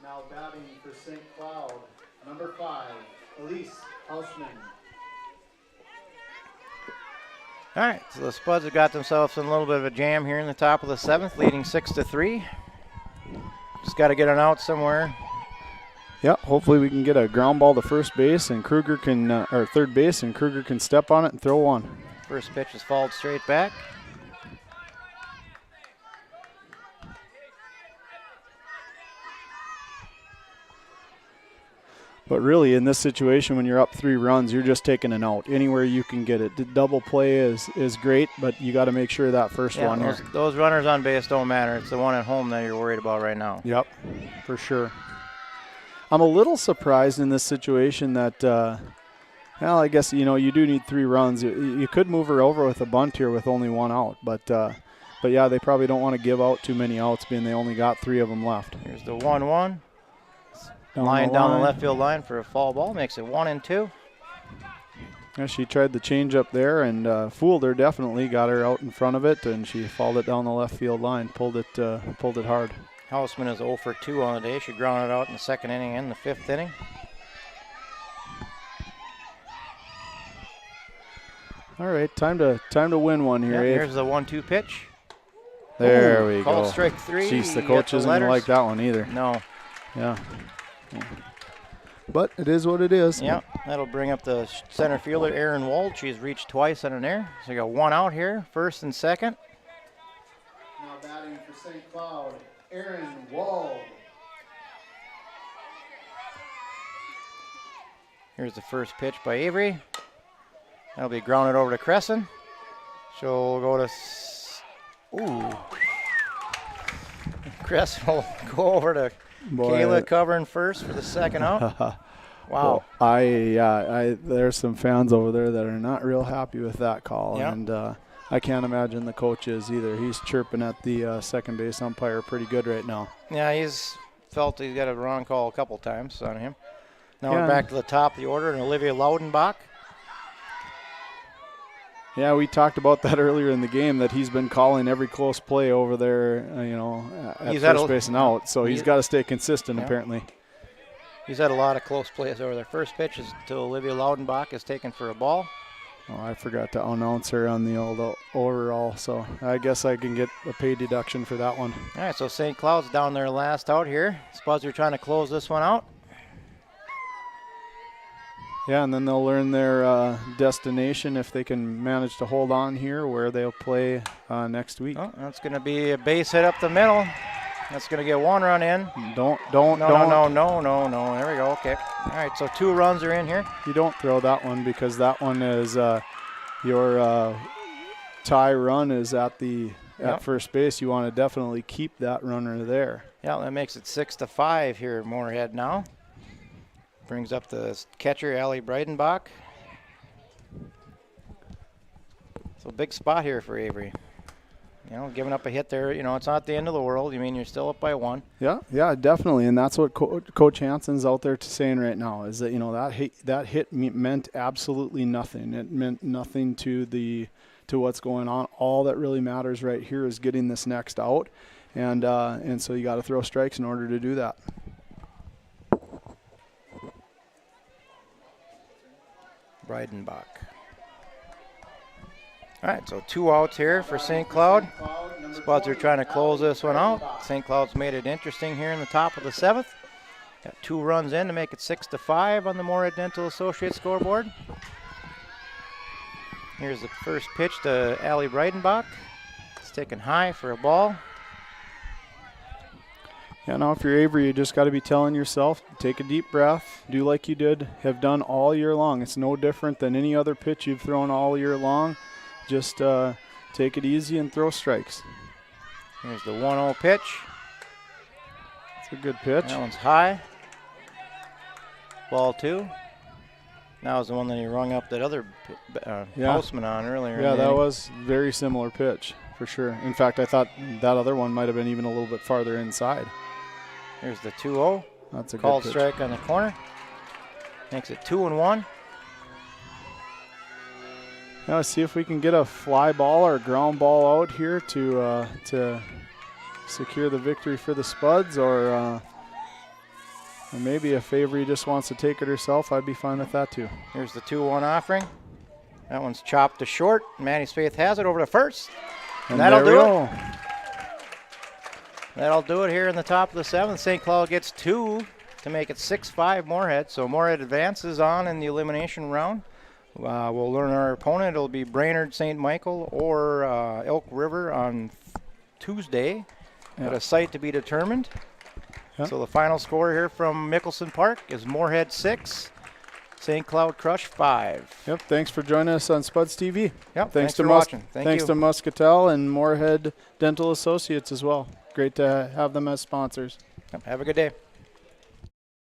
Now batting for St. Cloud, number 5, Elise Hausman. All right, so the Spuds have got themselves in a little bit of a jam here in the top of the 7th, leading 6-3. Just got to get an out somewhere. Yeah, hopefully we can get a ground ball to first base and Kruger can, or third base, and Kruger can step on it and throw one. First pitch is fouled straight back. But really, in this situation, when you're up 3 runs, you're just taking an out. Anywhere you can get it. The double play is great, but you got to make sure that first one here. Those runners on base don't matter. It's the one at home that you're worried about right now. Yep, for sure. I'm a little surprised in this situation that, well, I guess, you do need 3 runs. You could move her over with a bunt here with only 1 out. But yeah, they probably don't want to give out too many outs, being they only got 3 of them left. Here's the 1-1. Line down the left field line for a foul ball. Makes it 1-2. Yeah, she tried the change up there and fooled her, definitely. Got her out in front of it, and she fouled it down the left field line. Pulled it hard. Hausman is 0 for 2 on the day. She grounded out in the 2nd inning and the 5th inning. All right, time to win one here. Yeah, here's the 1-2 pitch. There we go. Called strike 3. Jeez, the coach isn't going to like that one either. No. Yeah. But it is what it is. Yeah, that'll bring up the center fielder, Erin Wald. She's reached twice in an air. So you got 1 out here, first and second. Now batting for St. Cloud, Erin Wald. Here's the first pitch by Avery. That'll be grounded over to Crescent. She'll go to, ooh. Crescent will go over to Kayla covering first for the second out. Wow. Well, there's some fans over there that are not real happy with that call. Yep. And I can't imagine the coach is either. He's chirping at the second base umpire pretty good right now. Yeah, he's felt he's got a wrong call a couple times on him. Now we're back to the top of the order, and Olivia Laudenbach. Yeah, we talked about that earlier in the game, that he's been calling every close play over there, at first base and out. So he's got to stay consistent, apparently. He's had a lot of close plays over there. First pitch is to Olivia Laudenbach, is taken for a ball. Oh, I forgot to announce her on the old overall, so I guess I can get a pay deduction for that one. All right, so St. Cloud's down their last out here. Spuds are trying to close this one out. Yeah, and then they'll learn their destination if they can manage to hold on here, where they'll play next week. Oh, that's going to be a base hit up the middle. That's going to get 1 run in. No. There we go. Okay. All right, so 2 runs are in here. You don't throw that one, because that one is your tie run is at first base. You want to definitely keep that runner there. Yeah, that makes it 6-5 here at Moorhead now. Brings up the catcher, Allie Breidenbach. So big spot here for Avery. Giving up a hit there, it's not the end of the world. You're still up by 1. Yeah, definitely. And that's what Coach Hansen's out there saying right now, is that, that hit meant absolutely nothing. It meant nothing to what's going on. All that really matters right here is getting this next out. And so you got to throw strikes in order to do that. Breidenbach. All right, so 2 outs here for St. Cloud. Spuds are trying to close this one out. St. Cloud's made it interesting here in the top of the 7th. Got 2 runs in to make it 6-5 on the Moorhead Dental Associates scoreboard. Here's the first pitch to Allie Breidenbach. It's taken high for a ball. Yeah, now if you're Avery, you just got to be telling yourself, take a deep breath, do like you have done all year long. It's no different than any other pitch you've thrown all year long. just take it easy and throw strikes. Here's the 1-0 pitch. It's a good pitch. That one's high. Ball 2. That was the one that he rung up that other postman on earlier. Yeah, that was very similar pitch for sure. In fact, I thought that other one might have been even a little bit farther inside. Here's the 2-0. That's a called good pitch. strike on the corner. Makes it 2-1. Now see if we can get a fly ball or ground ball out here to secure the victory for the Spuds, or maybe if Avery just wants to take it herself, I'd be fine with that too. Here's the 2-1 offering. That one's chopped to short. Maddie's Faith has it over to first. And that'll do it. That'll do it here in the top of the 7th. St. Cloud gets 2 to make it 6-5 Moorhead. So Moorhead advances on in the elimination round. We'll learn our opponent. It'll be Brainerd St. Michael or Elk River on Tuesday at a site to be determined. So the final score here from Mickelson Park is Moorhead 6, St. Cloud Crush 5. Yep, thanks for joining us on Spuds TV. Yep, thanks for watching. Thanks to Muscatel and Moorhead Dental Associates as well. Great to have them as sponsors. Yep, have a good day.